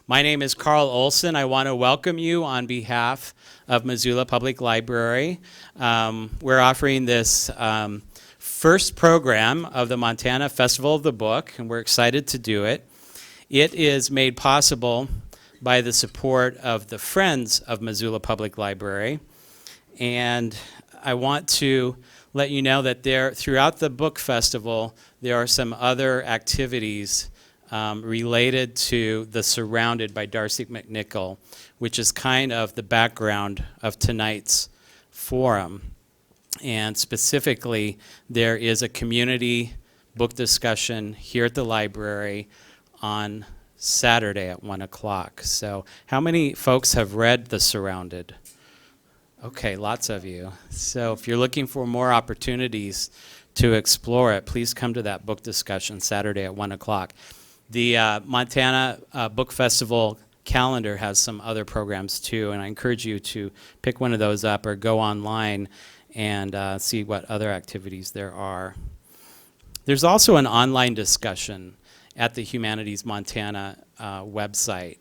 My name is Carl Olson. I want to welcome you on behalf of Missoula Public Library. We're offering this first program of the Montana Festival of the Book, and we're excited to do it. It is made possible by the support of the Friends of Missoula Public Library. And I want to let you know that throughout the book festival, there are some other activities related to The Surrounded by Darcy McNichol, which is kind of the background of tonight's forum. And specifically, there is a community book discussion here at the library on Saturday at 1 o'clock. So how many folks have read The Surrounded? Okay, lots of you. So if you're looking for more opportunities to explore it, please come to that book discussion Saturday at 1 o'clock. The Montana Book Festival calendar has some other programs too, and I encourage you to pick one of those up or go online and see what other activities there are. There's also an online discussion at the Humanities Montana website,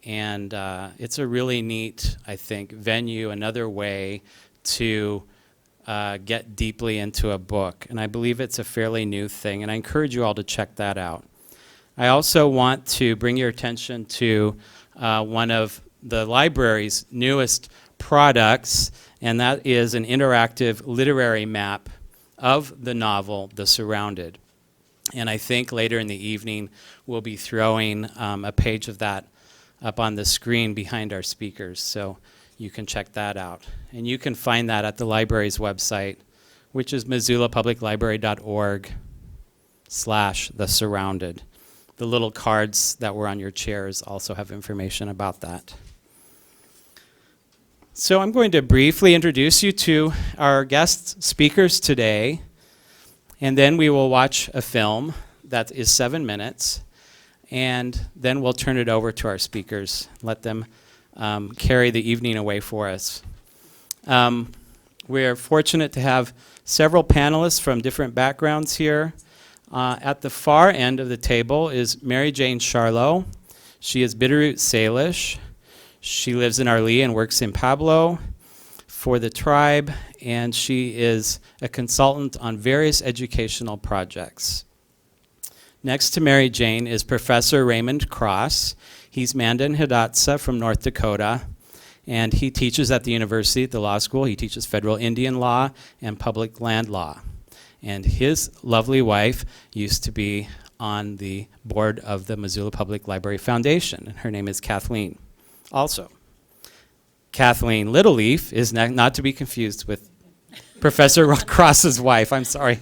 and it's a really neat, I think, venue, another way to get deeply into a book, and I believe it's a fairly new thing, and I encourage you all to check that out. I also want to bring your attention to one of the library's newest products, and that is an interactive literary map of the novel, The Surrounded. And I think later in the evening, we'll be throwing a page of that up on the screen behind our speakers, so you can check that out. And you can find that at the library's website, which is missoulapubliclibrary.org/thesurrounded. The little cards that were on your chairs also have information about that. So I'm going to briefly introduce you to our guest speakers today, and then we will watch a film that is 7 minutes, and then we'll turn it over to our speakers, let them carry the evening away for us. We're fortunate to have several panelists from different backgrounds here. At the far end of the table is Mary Jane Charlo. She is Bitterroot Salish. She lives in Arlee and works in Pablo for the tribe, and she is a consultant on various educational projects. Next to Mary Jane is Professor Raymond Cross. He's Mandan Hidatsa from North Dakota, and he teaches at the university, at the law school. He teaches federal Indian law and public land law. And his lovely wife used to be on the board of the Missoula Public Library Foundation, and her name is Kathleen. Also, Kathleen Littleleaf is not to be confused with Professor Cross's wife. I'm sorry.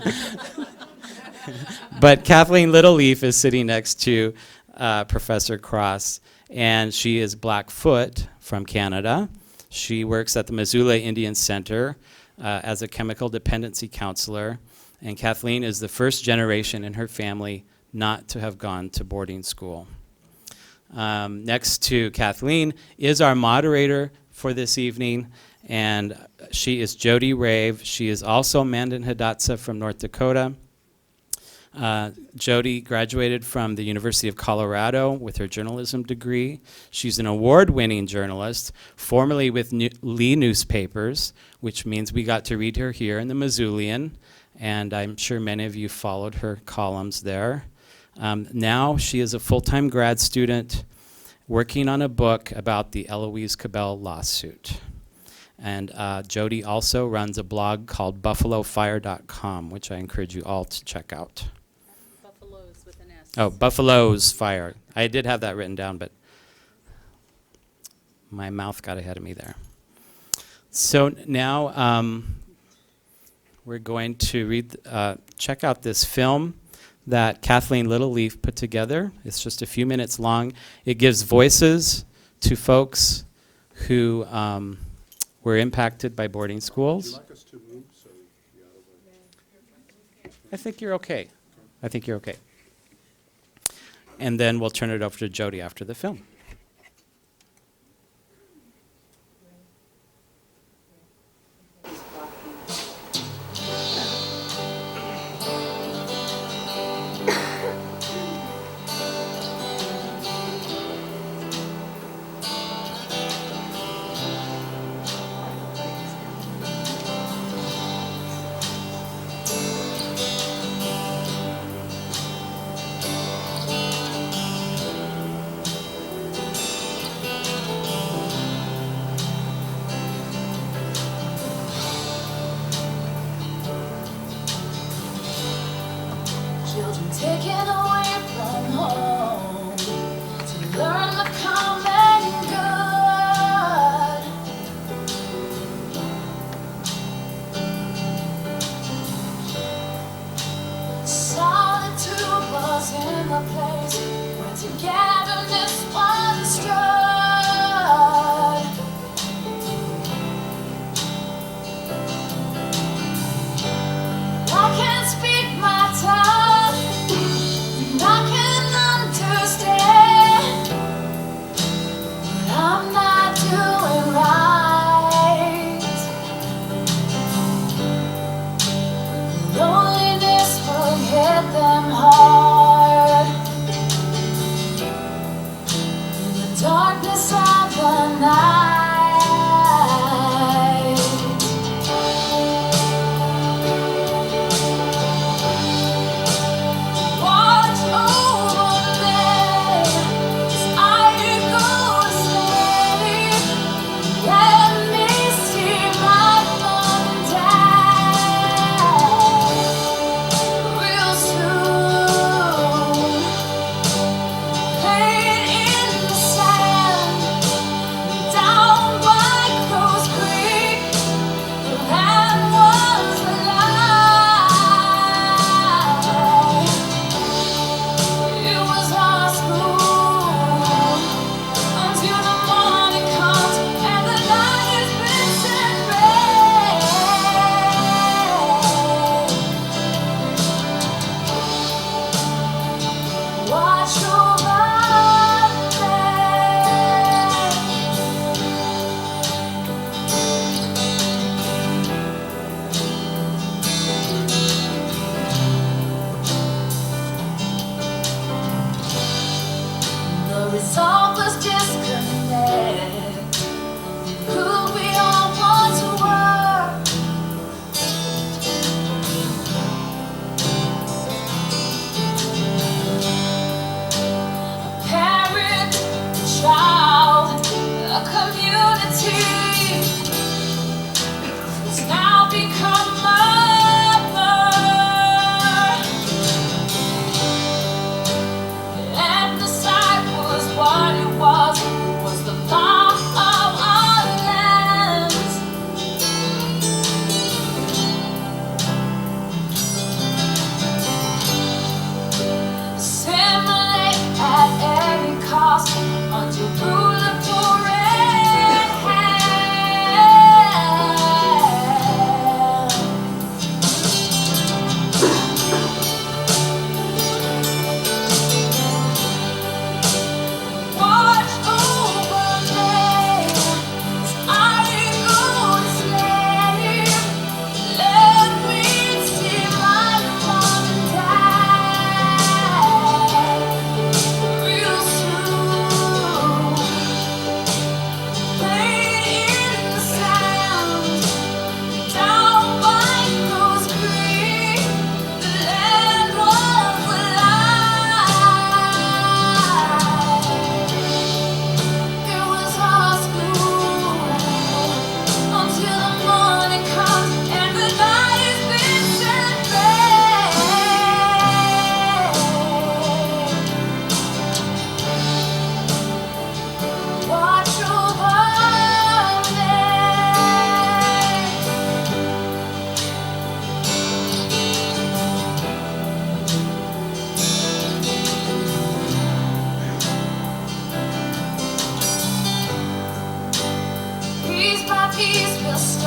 But Kathleen Littleleaf is sitting next to Professor Cross, and she is Blackfoot from Canada. She works at the Missoula Indian Center as a chemical dependency counselor. And Kathleen is the first generation in her family not to have gone to boarding school. Next to Kathleen is our moderator for this evening, and she is Jodi Rave. She is also Mandan Hidatsa from North Dakota. Jodi graduated from the University of Colorado with her journalism degree. She's an award-winning journalist, formerly with Lee Newspapers, which means we got to read her here in the Missoulian, and I'm sure many of you followed her columns there. Now she is a full-time grad student working on a book about the Eloise Cabell lawsuit. And Jodi also runs a blog called buffalofire.com, which I encourage you all to check out. Buffaloes with an S. Oh, Buffalo's Fire. I did have that written down, but my mouth got ahead of me there. So now we're going to check out this film that Kathleen Littleleaf put together. It's just a few minutes long. It gives voices to folks who were impacted by boarding schools. Would you like us to move so we out of the... I think you're okay. I think you're okay. And then we'll turn it over to Jodi after the film.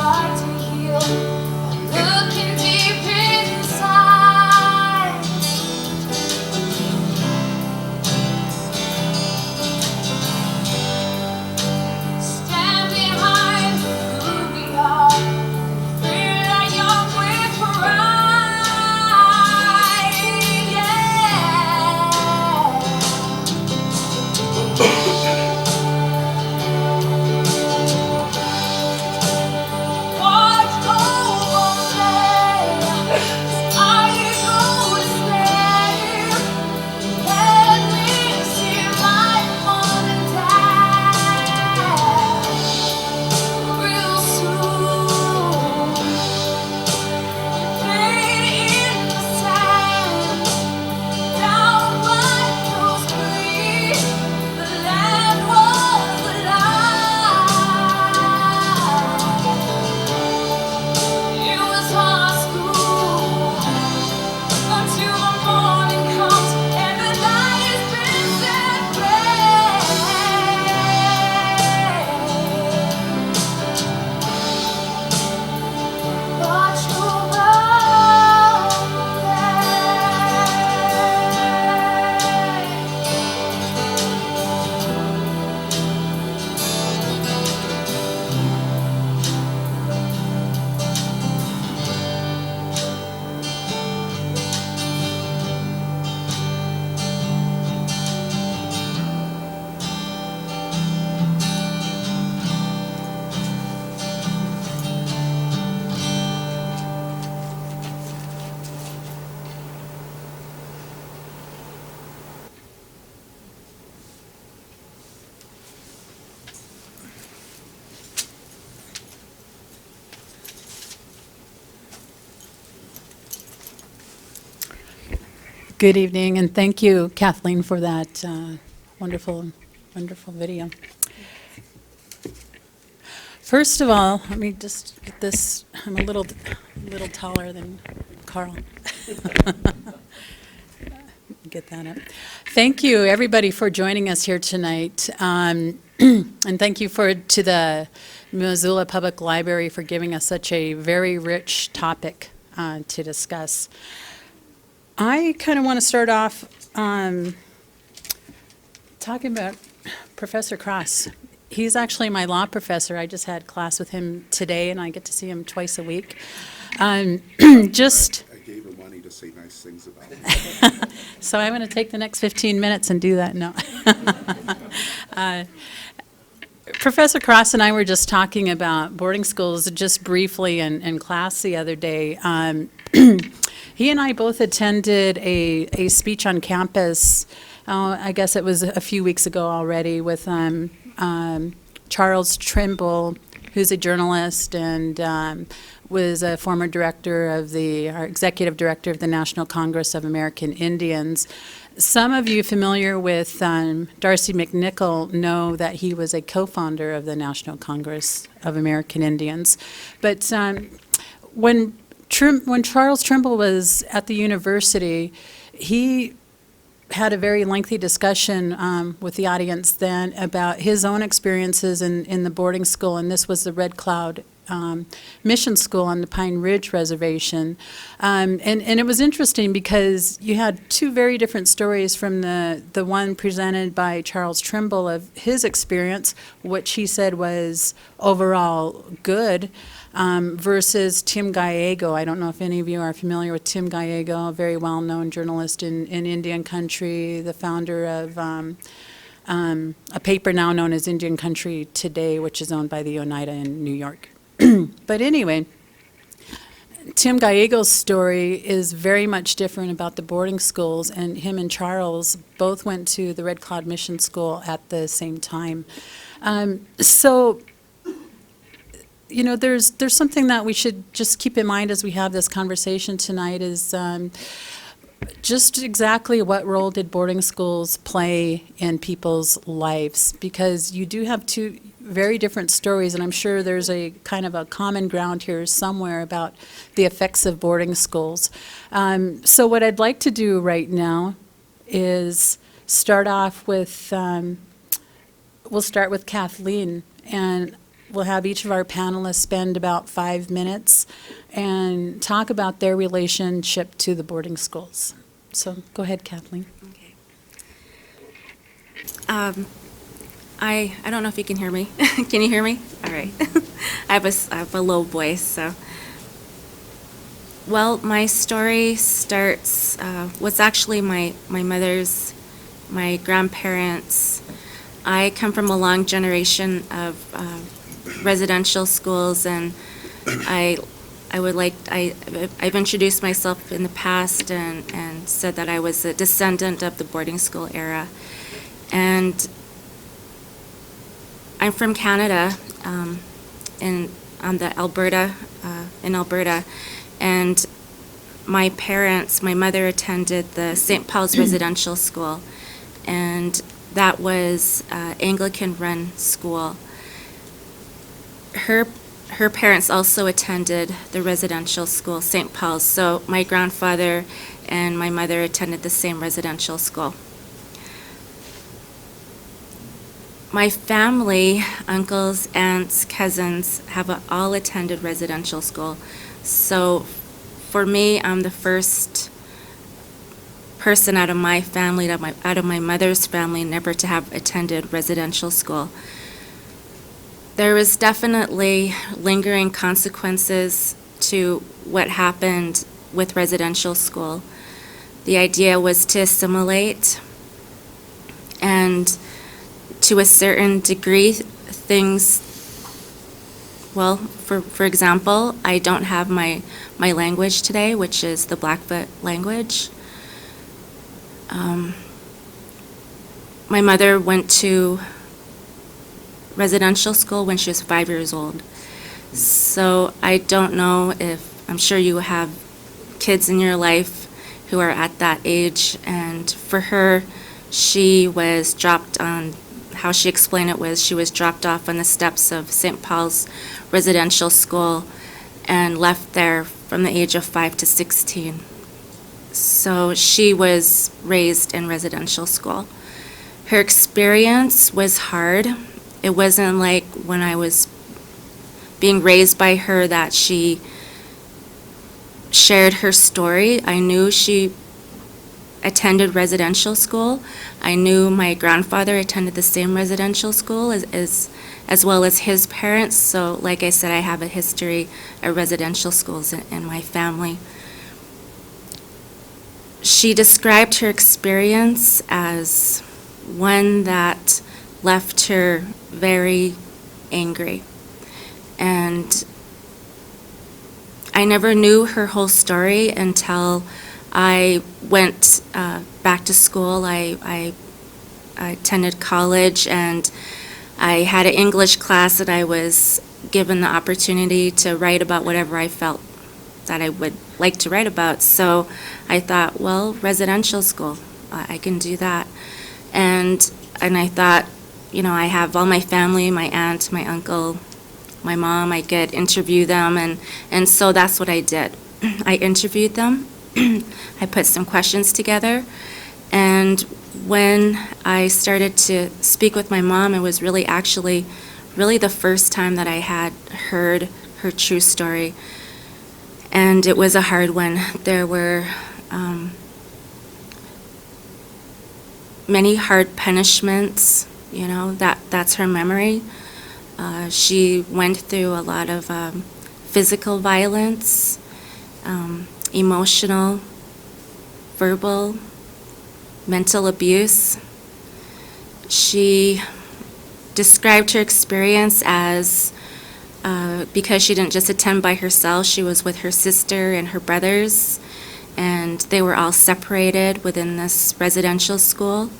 start to heal by looking deep inside. Stand behind who we are, feel like young with pride. Watch over me, I go to stay. Let me see my mom and dad real soon. Fade in the sand, down by those trees. The land was alive. It was my school until the morning comes and the night has been set gray. Watch over Good evening, and thank you, Kathleen, for that wonderful, wonderful video. First of all, let me just get this. I'm a little taller than Carl. Get that up. Thank you, everybody, for joining us here tonight, and thank you to the Missoula Public Library for giving us such a very rich topic to discuss. I kind of want to start off talking about Professor Cross. He's actually my law professor. I just had class with him today, and I get to see him twice a week. Just I gave her money to say nice things about him. so I'm going to take the next 15 minutes and do that. No. Professor Cross and I were just talking about boarding schools just briefly in class the other day. He and I both attended a speech on campus, I guess it was a few weeks ago already, with Charles Trimble, who's a journalist and was a former director of our executive director of the National Congress of American Indians. Some of you familiar with Darcy McNichol know that he was a co-founder of the National Congress of American Indians. But when Charles Trimble was at the university, he had a very lengthy discussion with the audience then about his own experiences in the boarding school, and this was the Red Cloud mission school on the Pine Ridge Reservation. And it was interesting because you had two very different stories from the one presented by Charles Trimble of his experience, which he said was overall good, versus Tim Gallego. I don't know if any of you are familiar with Tim Gallego, a very well-known journalist in Indian country, the founder of a paper now known as Indian Country Today, which is owned by the Oneida in New York. But anyway, Tim Gallego's story is very much different about the boarding schools, and him and Charles both went to the Red Cloud Mission School at the same time. So, you know, there's something that we should just keep in mind as we have this conversation tonight is just exactly what role did boarding schools play in people's lives? Because you do have two very different stories, and I'm sure there's a kind of a common ground here somewhere about the effects of boarding schools. So what I'd like to do right now is start off with, we'll start with Kathleen, and we'll have each of our panelists spend about 5 minutes and talk about their relationship to the boarding schools. So go ahead, Kathleen. Okay. I don't know if you can hear me. Can you hear me? All right. I have a low voice, so. Well, my story starts, was actually my mother's, my grandparents. I come from a long generation of residential schools, and I've introduced myself in the past and said that I was a descendant of the boarding school era. And I'm from Canada, in Alberta, and my parents, my mother attended the St. Paul's Residential School, and that was Anglican-run school. Her parents also attended the residential school, St. Paul's, so my grandfather and my mother attended the same residential school. My family, uncles, aunts, cousins, have all attended residential school. So for me, I'm the first person out of my family, out of my mother's family, never to have attended residential school. There was definitely lingering consequences to what happened with residential school. The idea was to assimilate, and to a certain degree, things, well, for example, I don't have my language today, which is the Blackfoot language. My mother went to residential school when she was 5 years old. So I don't know if, I'm sure you have kids in your life who are at that age, and for her, she was dropped on, how she explained it was, she was dropped off on the steps of St. Paul's Residential School and left there from the age of 5 to 16. So she was raised in residential school. Her experience was hard. It wasn't like when I was being raised by her that she shared her story. I knew she attended residential school. I knew my grandfather attended the same residential school as well as his parents. So like I said, I have a history of residential schools in my family. She described her experience as one that left her very angry. And I never knew her whole story until I went back to school. I attended college, and I had an English class, and I was given the opportunity to write about whatever I felt that I would like to write about. So I thought, well, residential school, I can do that. And I thought, you know, I have all my family, my aunt, my uncle, my mom, I could interview them, and so that's what I did. I interviewed them. I put some questions together, and when I started to speak with my mom, it was really the first time that I had heard her true story, and it was a hard one. There were many hard punishments, you know, that's her memory. She went through a lot of physical violence, emotional, verbal, mental abuse. She described her experience as, because she didn't just attend by herself, she was with her sister and her brothers, and they were all separated within this residential school.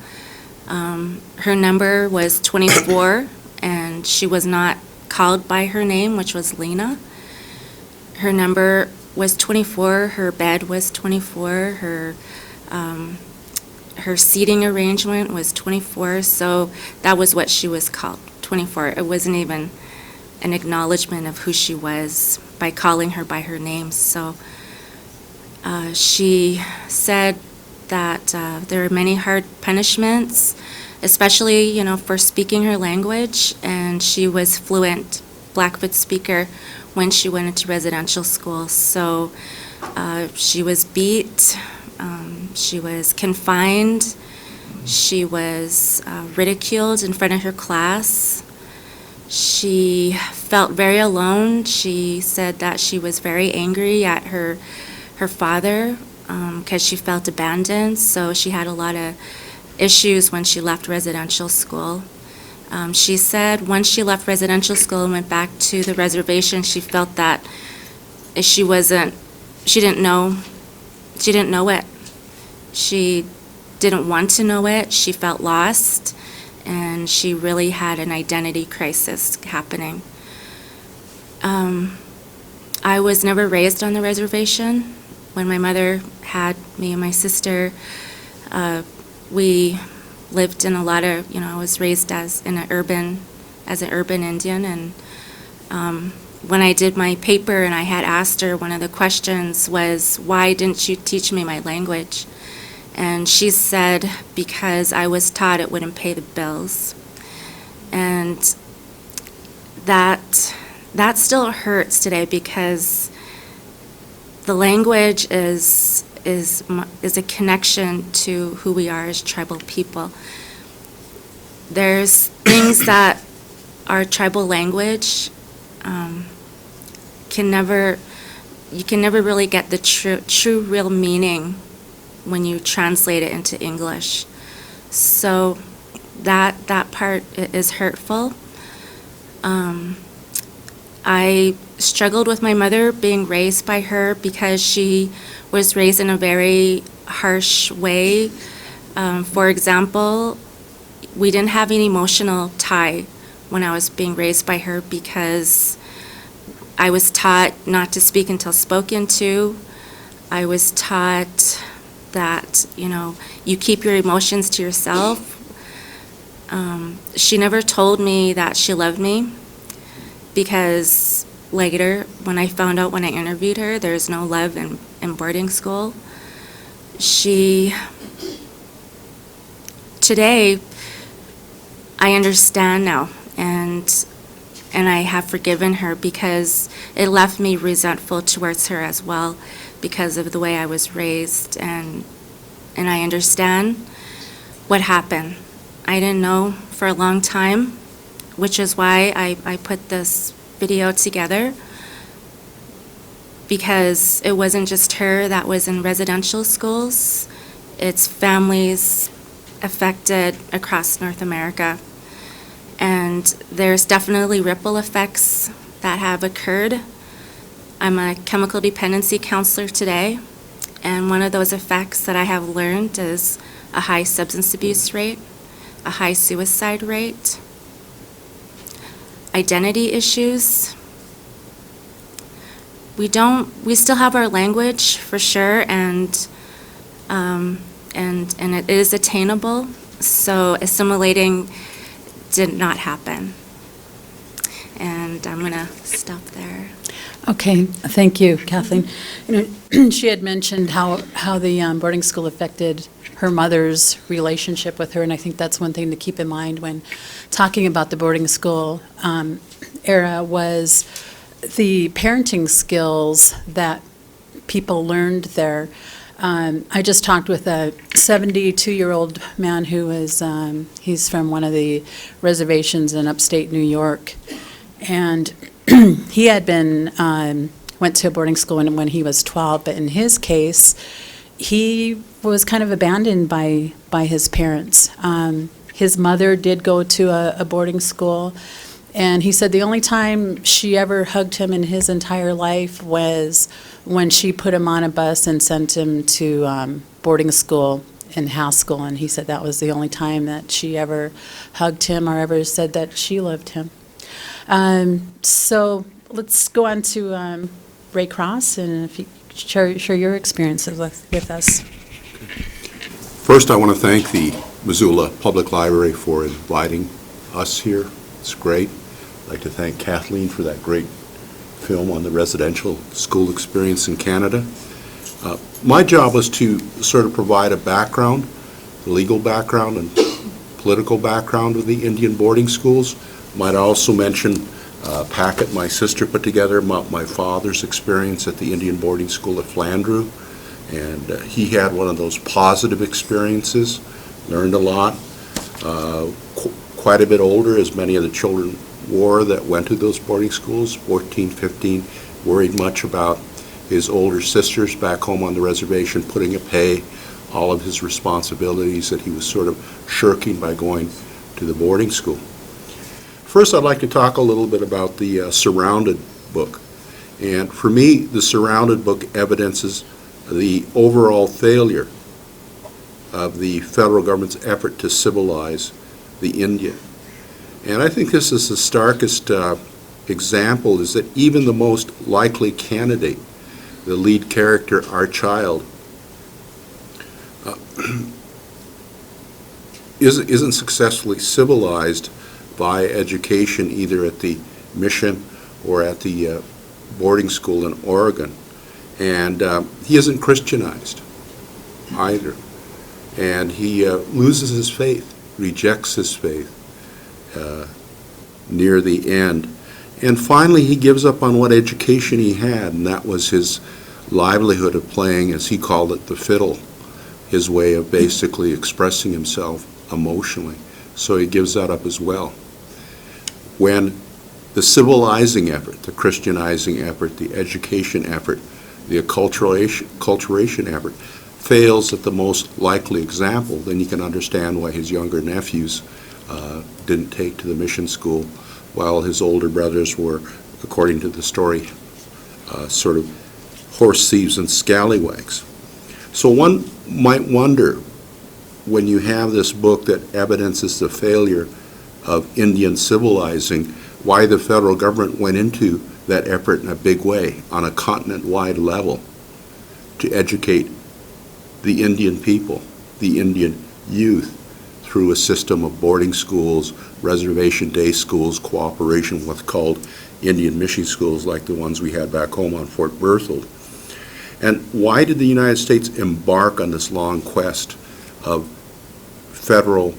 Her number was 24, and she was not called by her name, which was Lena. Her number was 24, her bed was 24, her seating arrangement was 24, so that was what she was called, 24. It wasn't even an acknowledgement of who she was by calling her by her name. So she said that there are many hard punishments, especially, you know, for speaking her language, and she was fluent Blackfoot speaker when she went into residential school. So she was beat, she was confined, she was ridiculed in front of her class. She felt very alone. She said that she was very angry at her father because she felt abandoned. So she had a lot of issues when she left residential school. She said once she left residential school and went back to the reservation, she felt that she didn't know it. She didn't want to know it. She felt lost, and she really had an identity crisis happening. I was never raised on the reservation. When my mother had me and my sister, we lived in a lot of, I was raised as an urban Indian, and when I did my paper and I had asked her, one of the questions was, why didn't you teach me my language? And she said, because I was taught it wouldn't pay the bills. And that still hurts today, because the language is a connection to who we are as tribal people. There's things that our tribal language you can never really get the true real meaning when you translate it into English. So that part is hurtful. I struggled with my mother being raised by her, because she was raised in a very harsh way. For example, we didn't have an emotional tie when I was being raised by her, because I was taught not to speak until spoken to. I was taught that, you keep your emotions to yourself. She never told me that she loved me, because later, when I found out when I interviewed her, there's no love in boarding school. Today, I understand now, and I have forgiven her, because it left me resentful towards her as well, because of the way I was raised, and I understand what happened. I didn't know for a long time, which is why I put this video together, because it wasn't just her that was in residential schools. It's families affected across North America. And there's definitely ripple effects that have occurred. I'm a chemical dependency counselor today, and one of those effects that I have learned is a high substance abuse rate, a high suicide rate, identity issues. We still have our language for sure, and it is attainable, so assimilating did not happen. And I'm going to stop there. Okay, thank you, Kathleen. She had mentioned how the boarding school affected her mother's relationship with her, and I think that's one thing to keep in mind when talking about the boarding school era, was the parenting skills that people learned there. I just talked with a 72-year-old man who is, he's from one of the reservations in upstate New York, and he had been, went to a boarding school when he was 12, but in his case, he was kind of abandoned by his parents. His mother did go to a boarding school, and he said the only time she ever hugged him in his entire life was when she put him on a bus and sent him to boarding school in Haskell, and he said that was the only time that she ever hugged him or ever said that she loved him. So let's go on to Ray Cross, and if you share your experiences with us. First, I want to thank the Missoula Public Library for inviting us here. It's great. I'd like to thank Kathleen for that great film on the residential school experience in Canada. My job was to sort of provide a background, the legal background and political background of the Indian boarding schools. Might also mention packet my sister put together about my father's experience at the Indian boarding school at Flandreau. And he had one of those positive experiences, learned a lot, quite a bit older, as many of the children were that went to those boarding schools, 14, 15, worried much about his older sisters back home on the reservation putting a pay, all of his responsibilities that he was sort of shirking by going to the boarding school. First, I'd like to talk a little bit about the Surrounded book. And for me, the Surrounded book evidences the overall failure of the federal government's effort to civilize the Indian. And I think this is the starkest example, is that even the most likely candidate, the lead character, Archilde, isn't successfully civilized by education either at the mission or at the boarding school in Oregon. And he isn't Christianized either. And he loses his faith, rejects his faith near the end. And finally, he gives up on what education he had, and that was his livelihood of playing, as he called it, the fiddle, his way of basically expressing himself emotionally. So he gives that up as well. When the civilizing effort, the Christianizing effort, the education effort, the acculturation effort fails at the most likely example, then you can understand why his younger nephews didn't take to the mission school, while his older brothers were, according to the story, sort of horse thieves and scallywags. So one might wonder, when you have this book that evidences the failure of Indian civilizing, why the federal government went into that effort in a big way on a continent-wide level to educate the Indian people, the Indian youth, through a system of boarding schools, reservation day schools, cooperation with what's called Indian mission schools like the ones we had back home on Fort Berthold. And why did the United States embark on this long quest of federal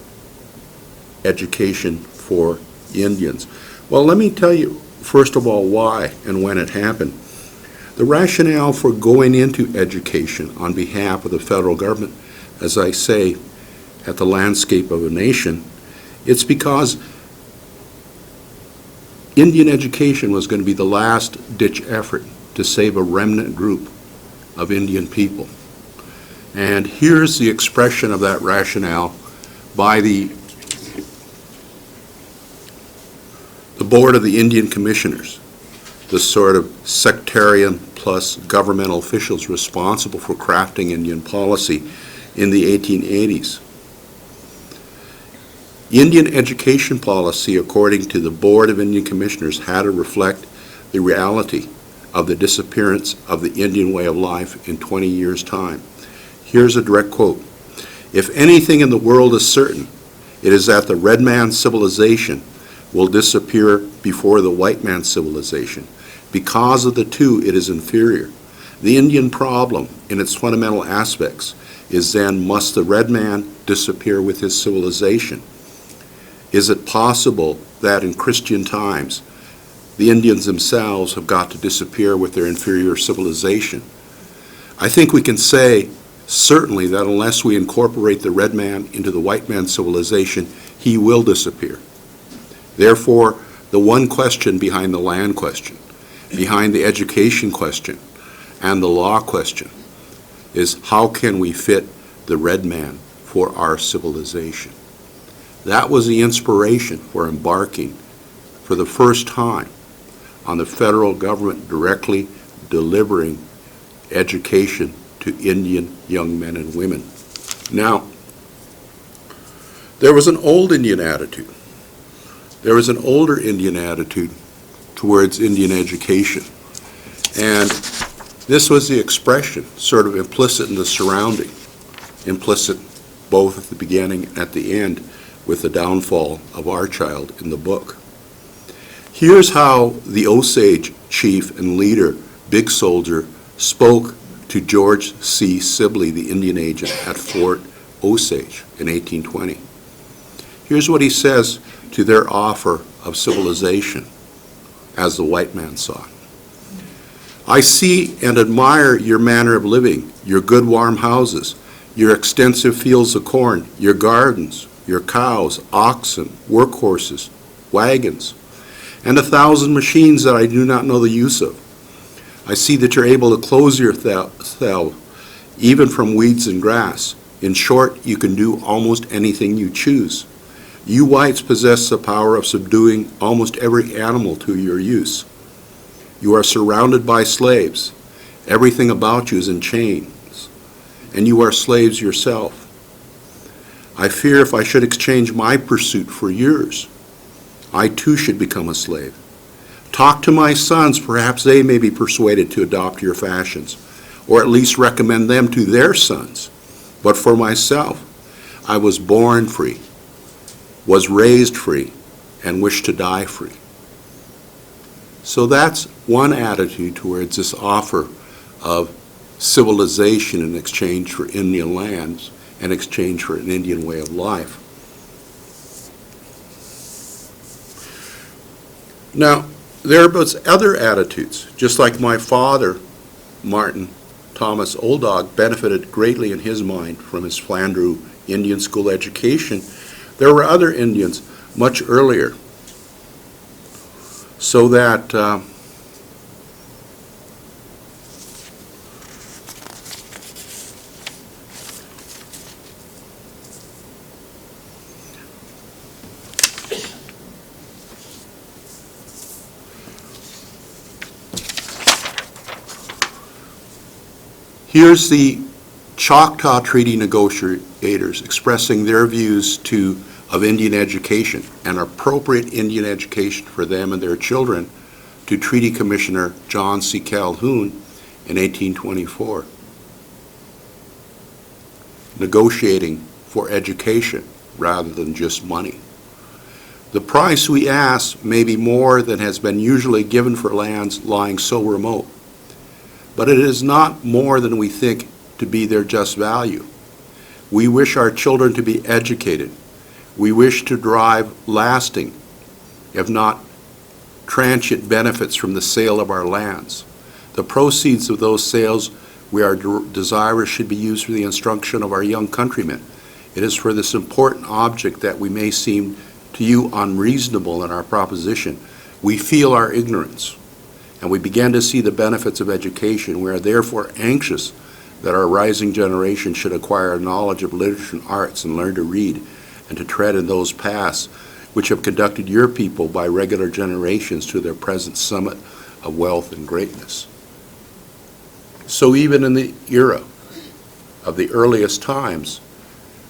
education for Indians? Well, let me tell you, first of all, why and when it happened. The rationale for going into education on behalf of the federal government, as I say, at the landscape of a nation, it's because Indian education was going to be the last-ditch effort to save a remnant group of Indian people. And here's the expression of that rationale by the board of the Indian Commissioners, the sort of sectarian plus governmental officials responsible for crafting Indian policy in the 1880s. Indian education policy, according to the Board of Indian Commissioners, had to reflect the reality of the disappearance of the Indian way of life in 20 years' time. Here's a direct quote. "If anything in the world is certain, it is that the red man's civilization will disappear before the white man's civilization. Because of the two, it is inferior. The Indian problem, in its fundamental aspects, is then, must the red man disappear with his civilization? Is it possible that in Christian times, the Indians themselves have got to disappear with their inferior civilization? I think we can say, certainly, that unless we incorporate the red man into the white man's civilization, he will disappear. Therefore, the one question behind the land question, behind the education question, and the law question is, how can we fit the red man for our civilization? That was the inspiration for embarking for the first time on the federal government directly delivering education to Indian young men and women. Now, there was an old Indian attitude. There was an older Indian attitude towards Indian education. And this was the expression, sort of implicit in the surrounding, implicit both at the beginning and at the end, with the downfall of Archilde in the book. Here's how the Osage chief and leader, Big Soldier, spoke to George C. Sibley, the Indian agent at Fort Osage in 1820. Here's what he says to their offer of civilization. as the white man saw it. I see and admire your manner of living, your good warm houses, your extensive fields of corn, your gardens, your cows, oxen, workhorses, wagons, and 1,000 machines that I do not know the use of. I see that you're able to clothe yourself even from weeds and grass. In short, you can do almost anything you choose. You whites possess the power of subduing almost every animal to your use. You are surrounded by slaves. Everything about you is in chains, and you are slaves yourself. I fear if I should exchange my pursuit for yours, I too should become a slave. Talk to my sons, perhaps they may be persuaded to adopt your fashions, or at least recommend them to their sons. But for myself, I was born free, was raised free, and wish to die free. So that's one attitude towards this offer of civilization in exchange for Indian lands, in exchange for an Indian way of life. Now, there are other attitudes, just like my father, Martin Thomas Old Dog, benefited greatly in his mind from his Flandreau Indian school education. There were other Indians much earlier, so that here's the Choctaw Treaty negotiators expressing their views of Indian education, and appropriate Indian education for them and their children, to Treaty Commissioner John C. Calhoun in 1824. Negotiating for education rather than just money. The price we ask may be more than has been usually given for lands lying so remote, but it is not more than we think to be their just value. We wish our children to be educated. We wish to derive lasting, if not transient, benefits from the sale of our lands. The proceeds of those sales we are desirous should be used for the instruction of our young countrymen. It is for this important object that we may seem to you unreasonable in our proposition. We feel our ignorance, and we begin to see the benefits of education. We are therefore anxious that our rising generation should acquire knowledge of literature and arts and learn to read and to tread in those paths which have conducted your people by regular generations to their present summit of wealth and greatness. So even in the era of the earliest times,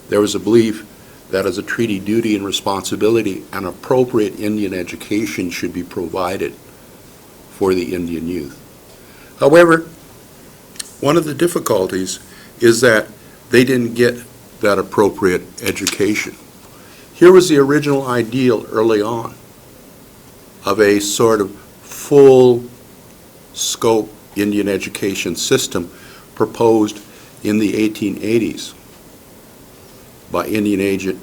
there was a belief that as a treaty duty and responsibility, an appropriate Indian education should be provided for the Indian youth. However, one of the difficulties is that they didn't get that appropriate education. Here was the original ideal early on of a sort of full scope Indian education system proposed in the 1880s by Indian agent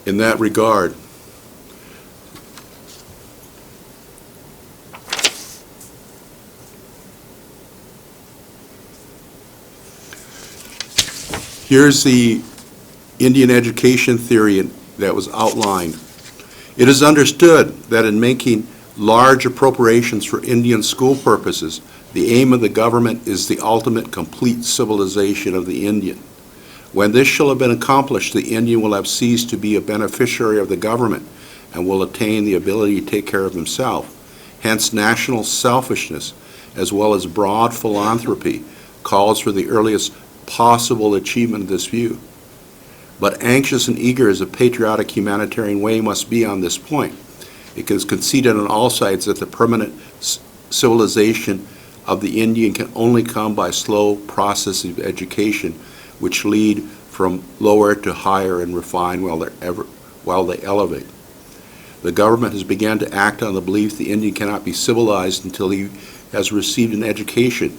in that regard. Here's the Indian education theory that was outlined. It is understood that in making large appropriations for Indian school purposes, the aim of the government is the ultimate complete civilization of the Indian. When this shall have been accomplished, the Indian will have ceased to be a beneficiary of the government and will attain the ability to take care of himself. Hence, national selfishness, as well as broad philanthropy, calls for the earliest possible achievement of this view. But anxious and eager as a patriotic humanitarian way must be on this point, it is conceded on all sides that the permanent civilization of the Indian can only come by slow processes of education, which lead from lower to higher and refine while they elevate. The government has begun to act on the belief the Indian cannot be civilized until he has received an education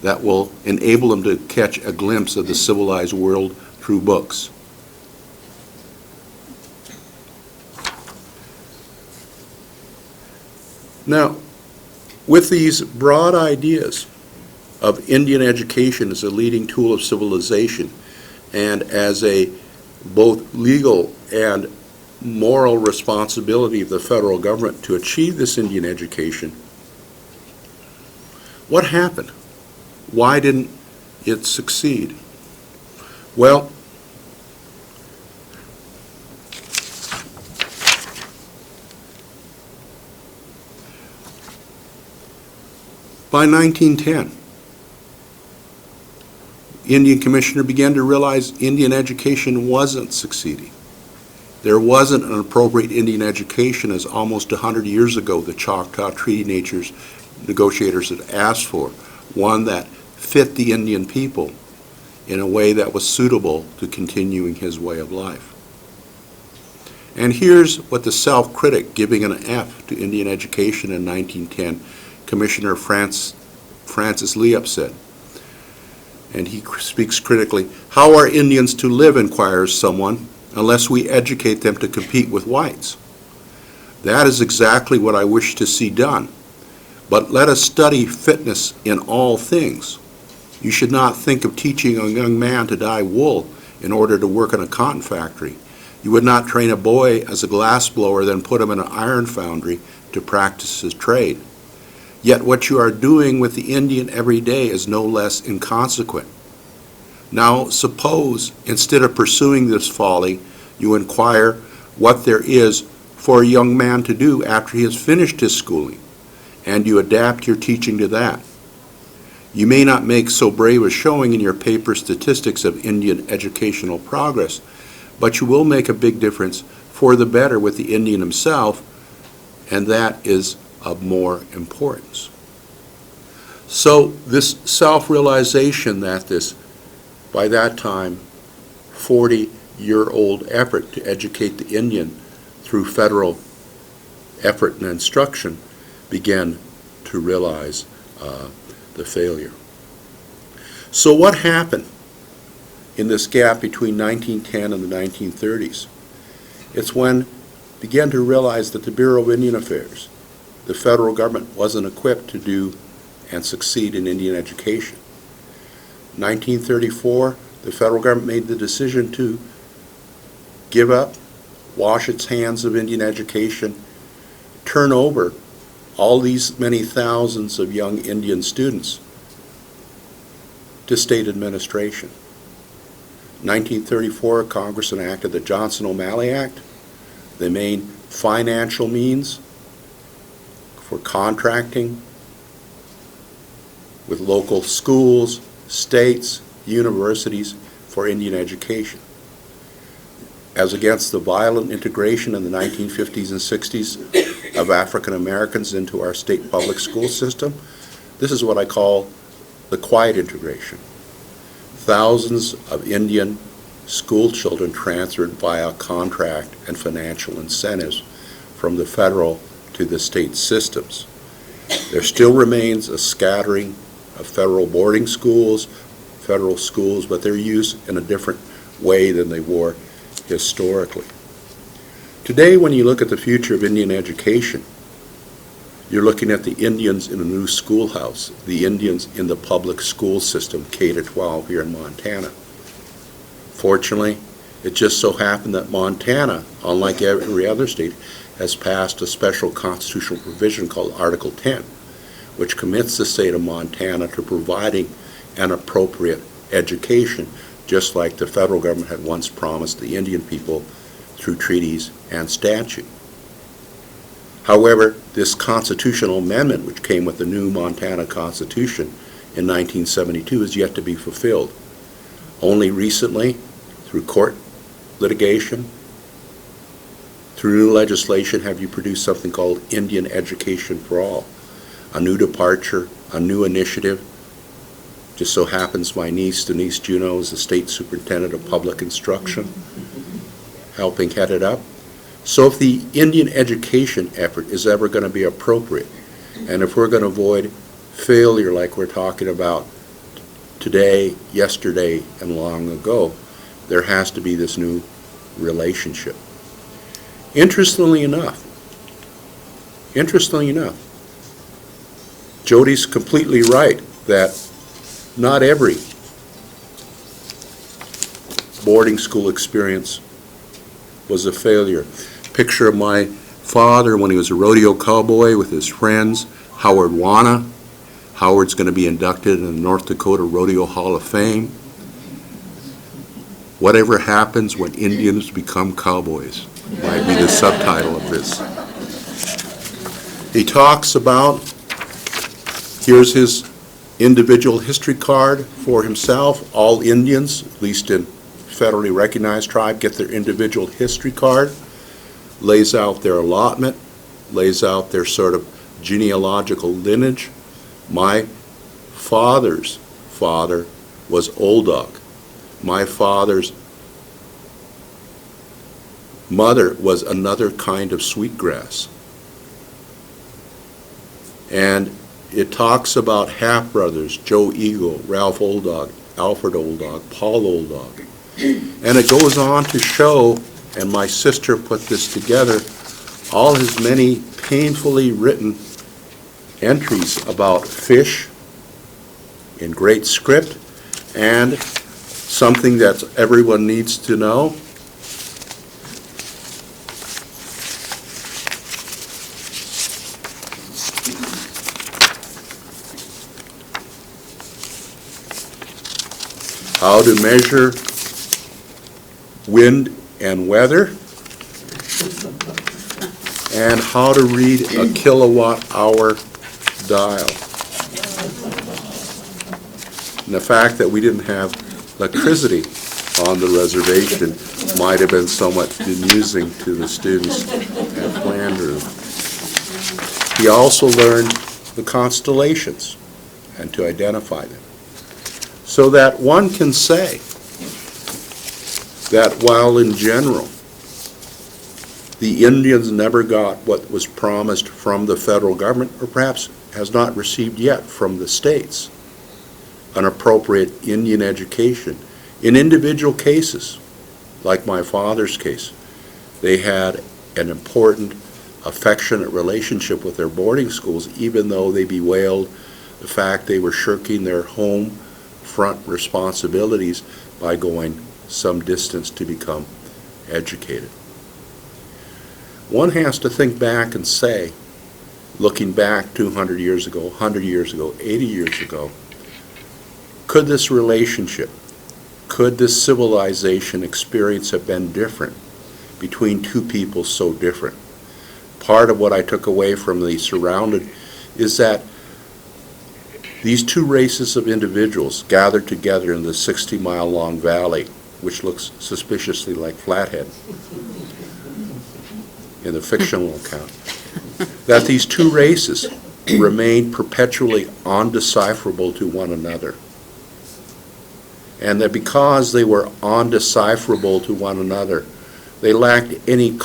that will enable him to catch a glimpse of the civilized world through books. Now, with these broad ideas of Indian education as a leading tool of civilization and as a both legal and moral responsibility of the federal government to achieve this Indian education, what happened? Why didn't it succeed? Well, by 1910, the Indian Commissioner began to realize Indian education wasn't succeeding. There wasn't an appropriate Indian education as almost 100 years ago the Choctaw Treaty negotiators had asked for, one that fit the Indian people in a way that was suitable to continuing his way of life. And here's what the self-critic giving an F to Indian education in 1910, Commissioner Francis Liep said. And he speaks critically, "How are Indians to live," inquires someone, "unless we educate them to compete with whites? That is exactly what I wish to see done. But let us study fitness in all things. You should not think of teaching a young man to dye wool in order to work in a cotton factory. You would not train a boy as a glass blower, then put him in an iron foundry to practice his trade. Yet what you are doing with the Indian every day is no less inconsequent. Now suppose, instead of pursuing this folly, you inquire what there is for a young man to do after he has finished his schooling, and you adapt your teaching to that. You may not make so brave a showing in your paper statistics of Indian educational progress, but you will make a big difference for the better with the Indian himself, and that is of more importance." So this self-realization that this, by that time, 40-year-old effort to educate the Indian through federal effort and instruction began to realize the failure. So what happened in this gap between 1910 and the 1930s? It's when began to realize that the Bureau of Indian Affairs, the federal government, wasn't equipped to do and succeed in Indian education. 1934, the federal government made the decision to give up, wash its hands of Indian education, turn over all these many thousands of young Indian students to state administration. 1934, Congress enacted the Johnson-O'Malley Act, the main financial means for contracting with local schools, states, universities for Indian education. As against the violent integration in the 1950s and 60s of African Americans into our state public school system, this is what I call the quiet integration. Thousands of Indian school children transferred via contract and financial incentives from the federal to the state systems. There still remains a scattering of federal boarding schools, federal schools, but they're used in a different way than they were historically. Today, when you look at the future of Indian education, you're looking at the Indians in a new schoolhouse, the Indians in the public school system, K-12 here in Montana. Fortunately, it just so happened that Montana, unlike every other state, has passed a special constitutional provision called Article 10, which commits the state of Montana to providing an appropriate education, just like the federal government had once promised the Indian people through treaties and statute. However, this constitutional amendment, which came with the new Montana Constitution in 1972, is yet to be fulfilled. Only recently, through court litigation, through new legislation, have you produced something called Indian Education for All, a new departure, a new initiative. Just so happens my niece, Denise Juneau, is the State Superintendent of Public Instruction, helping head it up. So if the Indian education effort is ever going to be appropriate, and if we're going to avoid failure like we're talking about today, yesterday, and long ago, there has to be this new relationship. Interestingly enough, Jodi's completely right that not every boarding school experience was a failure. Picture of my father when he was a rodeo cowboy with his friends, Howard Wana. Howard's going to be inducted in the North Dakota Rodeo Hall of Fame. Whatever happens when Indians become cowboys might be the subtitle of this. He talks about, here's his individual history card for himself. All Indians, at least in federally recognized tribe, get their individual history card, lays out their allotment, lays out their sort of genealogical lineage. My father's father was Old Dog. My father's mother was another kind of sweetgrass. And it talks about half-brothers, Joe Eagle, Ralph Old Dog, Alfred Old Dog, Paul Old Dog. And it goes on to show, and my sister put this together, all his many painfully written entries about fish in great script, and something that everyone needs to know. How to measure wind and weather, and how to read a kilowatt-hour dial. And the fact that we didn't have electricity on the reservation might have been somewhat amusing to the students at Flanders. He also learned the constellations and to identify them. So that one can say that while in general the Indians never got what was promised from the federal government, or perhaps has not received yet from the states, an appropriate Indian education, in individual cases, like my father's case, they had an important, affectionate relationship with their boarding schools, even though they bewailed the fact they were shirking their home front responsibilities by going some distance to become educated. One has to think back and say, looking back 200 years ago, 100 years ago, 80 years ago, could this relationship, could this civilization experience have been different between two people so different? Part of what I took away from the Surrounded is that these two races of individuals gathered together in the 60-mile-long valley, which looks suspiciously like Flathead in the fictional account, that these two races remained perpetually undecipherable to one another. And that because they were undecipherable to one another, they lacked any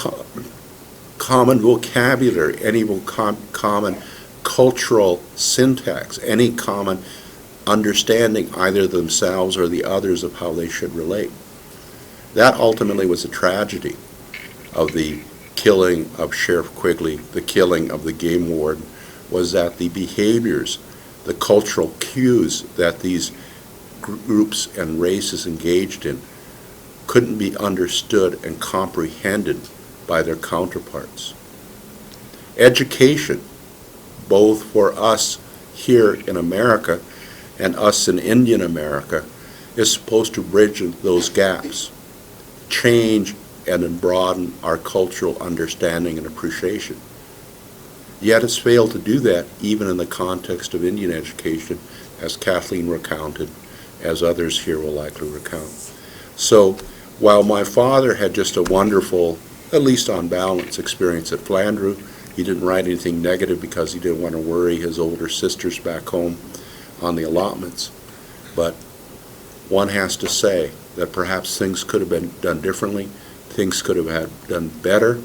common vocabulary, any common cultural syntax, any common understanding either themselves or the others of how they should relate. That ultimately was a tragedy of the killing of Sheriff Quigley, the killing of the game warden, was that the behaviors, the cultural cues that these groups and races engaged in couldn't be understood and comprehended by their counterparts. Education, both for us here in America and us in Indian America, is supposed to bridge those gaps, change and broaden our cultural understanding and appreciation. Yet it's failed to do that even in the context of Indian education, as Kathleen recounted, as others here will likely recount. So while my father had just a wonderful, at least on balance, experience at Flandreau, he didn't write anything negative because he didn't want to worry his older sisters back home on the allotments. But one has to say that perhaps things could have been done differently, things could have been done better,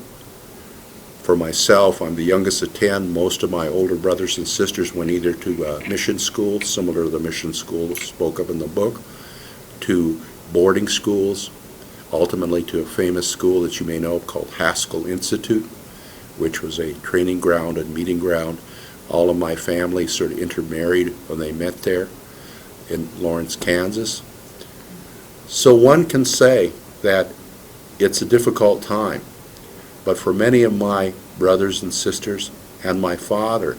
For myself, I'm the youngest of 10. Most of my older brothers and sisters went either to mission schools, similar to the mission school spoke of in the book, to boarding schools, ultimately to a famous school that you may know called Haskell Institute, which was a training ground and meeting ground. All of my family sort of intermarried when they met there in Lawrence, Kansas. So one can say that it's a difficult time, but for many of my brothers and sisters and my father,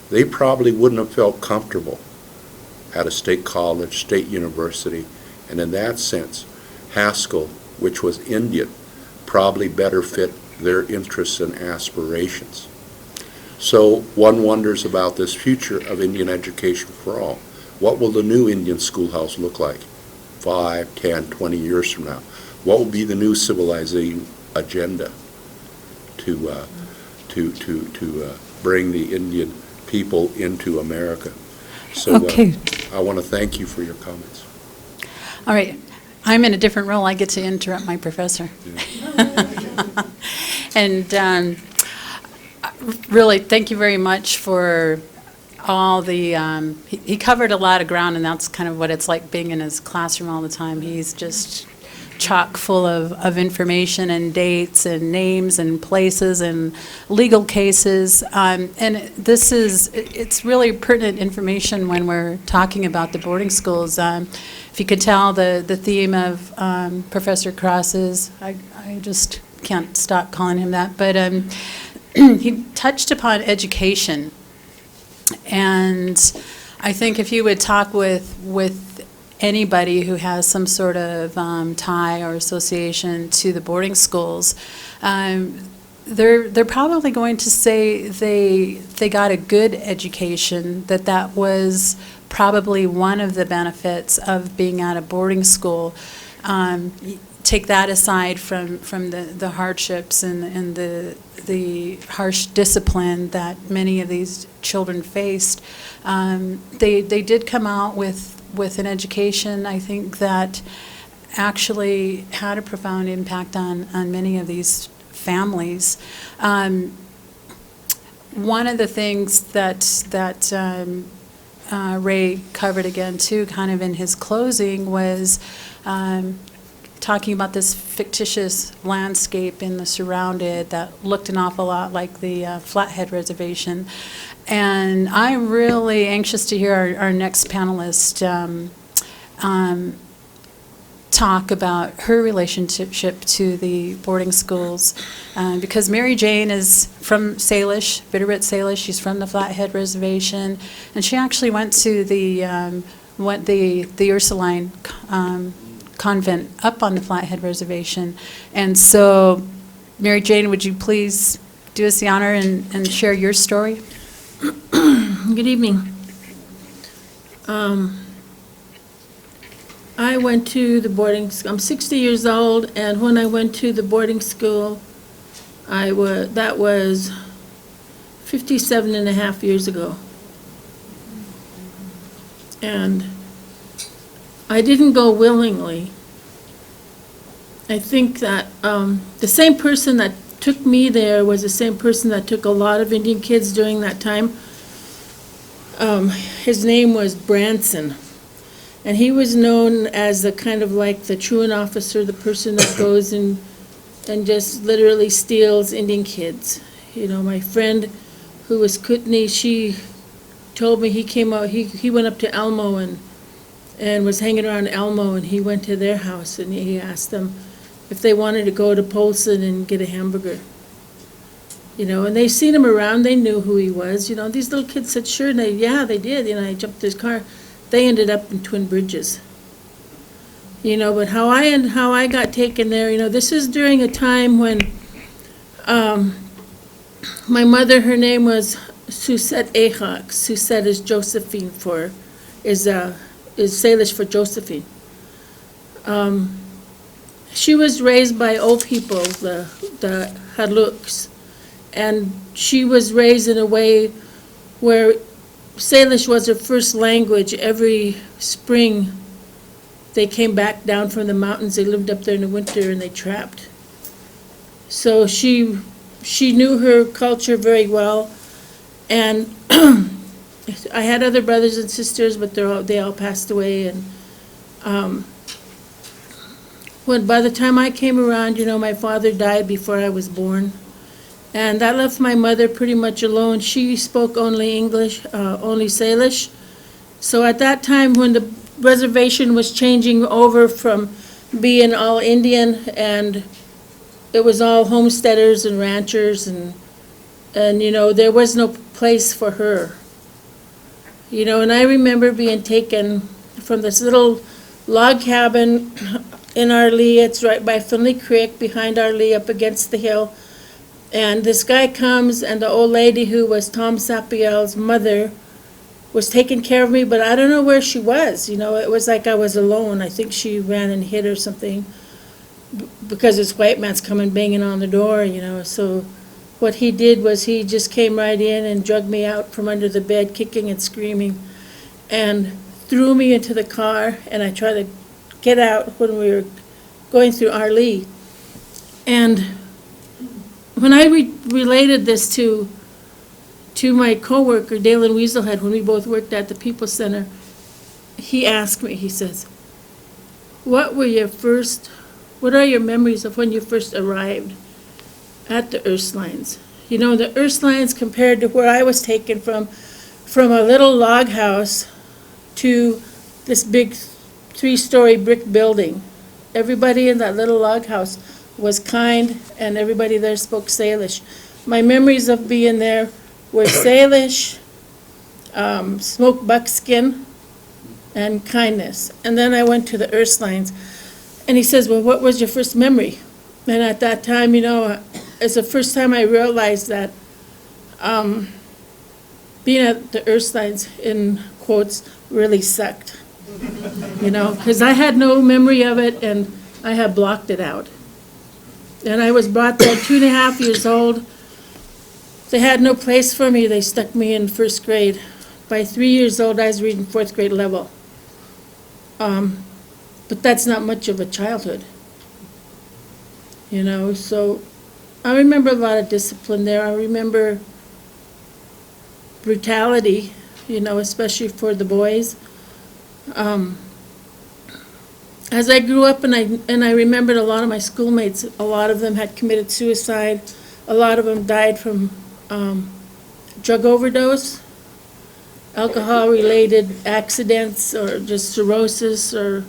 they probably wouldn't have felt comfortable at a state college, state university, and in that sense, Haskell, which was Indian, probably better fit their interests and aspirations. So one wonders about this future of Indian education for all. What will the new Indian schoolhouse look like 5, 10, 20 years from now? What will be the new civilizing agenda to bring the Indian people into America? So Okay. I want to thank you for your comments. All right. I'm in a different role. I get to interrupt my professor. And really, thank you very much for all the, he covered a lot of ground, and that's kind of what it's like being in his classroom all the time. He's just chock full of information and dates and names and places and legal cases. And it's really pertinent information when we're talking about the boarding schools. If you could tell, the theme of Professor Cross's, I just can't stop calling him that, but he touched upon education. And I think if you would talk with anybody who has some sort of tie or association to the boarding schools, they're probably going to say they got a good education, that was probably one of the benefits of being at a boarding school. Take that aside from the hardships and the harsh discipline that many of these children faced. They did come out with an education, I think, that actually had a profound impact on many of these families. One of the things that Ray covered again too, kind of in his closing, was talking about this fictitious landscape in the surrounded that looked an awful lot like the Flathead Reservation. And I'm really anxious to hear our next panelist talk about her relationship to the boarding schools, because Mary Jane is from Salish, Bitterroot Salish. She's from the Flathead Reservation, and she actually went to the Ursuline convent up on the Flathead Reservation. And so, Mary Jane, would you please do us the honor and share your story? Good evening. I went to the boarding school. I'm 60 years old, and when I went to the boarding school, that was 57 and a half years ago. And I didn't go willingly. I think that the same person that took me there was the same person that took a lot of Indian kids during that time. His name was Branson, and he was known as the kind of like the truant officer, the person that goes and just literally steals Indian kids. You know, my friend who was Kootenai, she told me he came out, he went up to Elmo and was hanging around Elmo, and he went to their house and he asked them if they wanted to go to Polson and get a hamburger. You know, and they seen him around, they knew who he was. You know, these little kids said, sure, and they did. You know, I jumped in his car. They ended up in Twin Bridges. You know, but how I got taken there, you know, this is during a time when my mother, her name was Susette Ehak. Susette is Josephine is Salish for Josephine. She was raised by old people, the Haluks, and she was raised in a way where Salish was her first language. Every spring, they came back down from the mountains. They lived up there in the winter, and they trapped. So she she knew her culture very well, and I had other brothers and sisters, but they all passed away, and when by the time I came around, my father died before I was born, and that left my mother pretty much alone. She spoke only English, only Salish. So at that time, when the reservation was changing over from being all Indian, and it was all homesteaders and ranchers, and there was no place for her. And I remember being taken from this little log cabin in Archilde. It's right by Finley Creek, behind Archilde, up against the hill. And this guy comes, and the old lady who was Tom Sapiel's mother was taking care of me, but I don't know where she was. It was like I was alone. I think she ran and hid or something, because this white man's coming banging on the door, So what he did was he just came right in and dragged me out from under the bed, kicking and screaming, and threw me into the car, and I tried to get out when we were going through Archilde. And when I related this to my coworker, Dalen Weaselhead, when we both worked at the People Center, he asked me, he says, what are your memories of when you first arrived at the Ursulines? The Ursulines, compared to where I was taken from a little log house to this big 3-story brick building. Everybody in that little log house was kind, and everybody there spoke Salish. My memories of being there were Salish, smoked buckskin, and kindness. And then I went to the Ursulines, and he says, well, what was your first memory? And at that time, it's the first time I realized that being at the Ursulines, in quotes, really sucked. Because I had no memory of it, and I had blocked it out. And I was brought there 2.5 years old. They had no place for me. They stuck me in first grade. By 3 years old, I was reading 4th grade level. But that's not much of a childhood. So I remember a lot of discipline there. I remember brutality, especially for the boys. As I grew up, and I remembered a lot of my schoolmates, a lot of them had committed suicide. A lot of them died from drug overdose, alcohol-related accidents, or just cirrhosis, or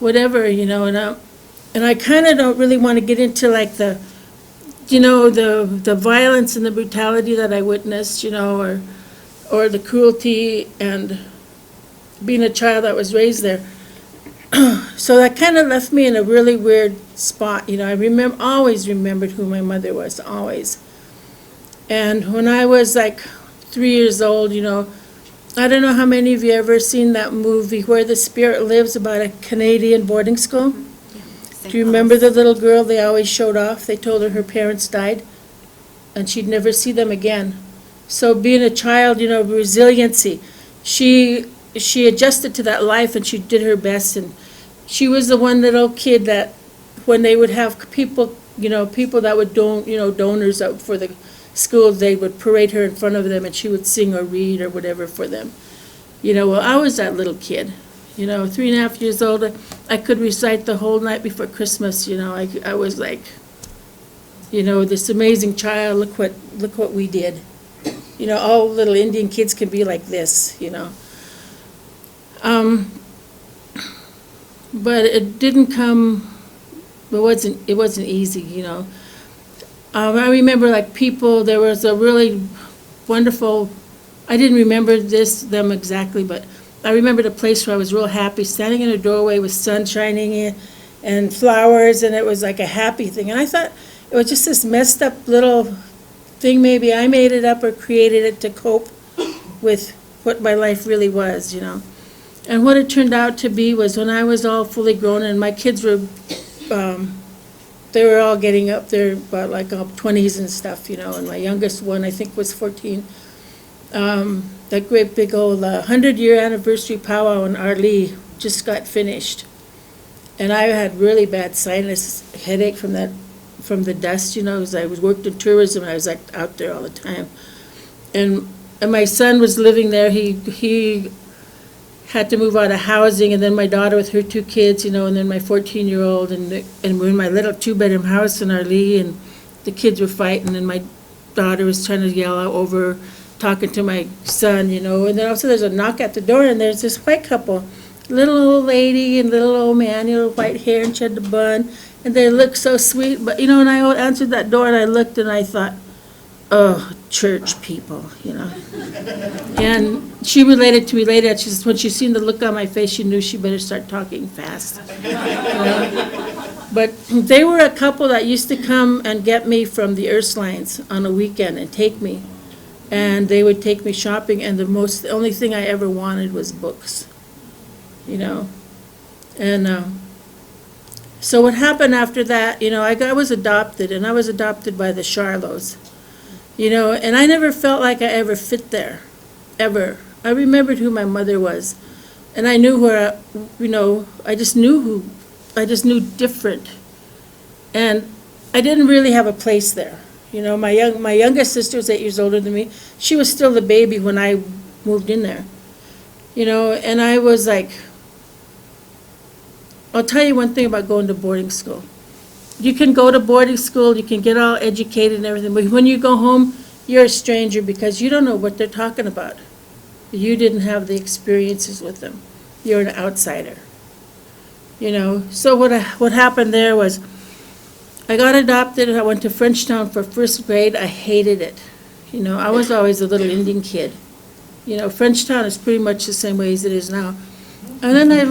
whatever, and I kind of don't really want to get into like the violence and the brutality that I witnessed, or the cruelty, and being a child that was raised there. So that kind of left me in a really weird spot. I always remembered who my mother was, always. And when I was like 3 years old, I don't know how many of you ever seen that movie Where the Spirit Lives, about a Canadian boarding school? Do you remember the little girl they always showed off? They told her parents died, and she'd never see them again. So being a child, resiliency, she adjusted to that life, and she did her best, and she was the one little kid that when they would have people that would donors out for the schools, they would parade her in front of them, and she would sing or read or whatever for them. Well, I was that little kid, 3.5 years old. I could recite the whole night before Christmas. I was like, this amazing child. Look what we did. All little Indian kids can be like this. But it didn't come. It wasn't easy. I remember people. There was a really wonderful. I didn't remember them exactly, but I remembered a place where I was real happy, standing in a doorway with sun shining in and flowers, and it was like a happy thing. And I thought it was just this messed up little thing. Maybe I made it up or created it to cope with what my life really was, And what it turned out to be was when I was all fully grown, and my kids were, they were all getting up there about like 20s and stuff, and my youngest one I think was 14. That great big old 100-year anniversary powwow in Archilde just got finished. And I had really bad sinus headache from that from the dust, 'cause I was worked in tourism, and I was like out there all the time. And my son was living there. He had to move out of housing, and then my daughter with her 2 kids, and then my 14-year-old, and we're in my little 2-bedroom house in Archilde, and the kids were fighting, and my daughter was trying to yell out over, talking to my son, and then all of a sudden there's a knock at the door, and there's this white couple, little old lady and little old man, white hair, and she had the bun, and they looked so sweet, but, and I answered that door, and I looked, and I thought, oh, church people, And she related to me later. She says when she seen the look on my face, she knew she better start talking fast. But they were a couple that used to come and get me from the Ursulines on a weekend and take me. And they would take me shopping, and the only thing I ever wanted was books, And so what happened after that, I was adopted, and I was adopted by the Charlos. And I never felt like I ever fit there, ever. I remembered who my mother was, and I knew where, I just knew different. And I didn't really have a place there. My youngest sister was 8 years older than me. She was still the baby when I moved in there. And I was like, I'll tell you one thing about going to boarding school. You can go to boarding school, you can get all educated and everything, but when you go home, you're a stranger because you don't know what they're talking about. You didn't have the experiences with them. You're an outsider. So what happened there was I got adopted, and I went to Frenchtown for 1st grade. I hated it. I was always a little Indian kid. Frenchtown is pretty much the same way as it is now. And then I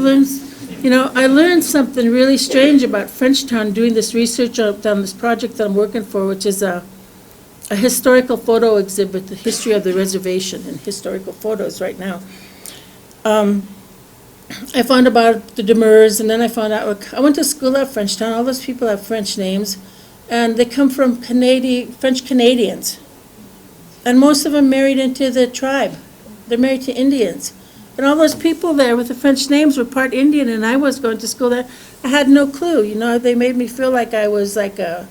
learned something really strange about Frenchtown doing this research on this project that I'm working for, which is a historical photo exhibit, the history of the reservation and historical photos right now. I found about the Demers, and then I found out, I went to school at Frenchtown. All those people have French names, and they come from French Canadians. And most of them married into the tribe. They're married to Indians. And all those people there with the French names were part Indian, and I was going to school there. I had no clue, they made me feel like I was like I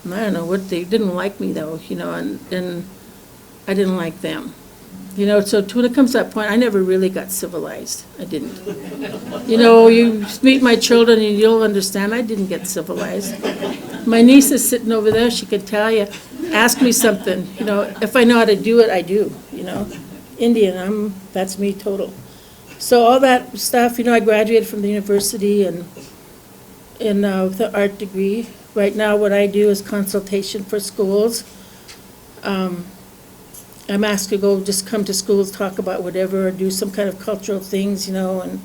don't know what, they didn't like me though, and I didn't like them. So when it comes to that point, I never really got civilized. I didn't. You meet my children and you'll understand, I didn't get civilized. My niece is sitting over there, she can tell you, ask me something, if I know how to do it, I do, Indian, that's me total. So all that stuff, I graduated from the university and with an art degree. Right now what I do is consultation for schools. I'm asked to just come to schools, talk about whatever, or do some kind of cultural things, and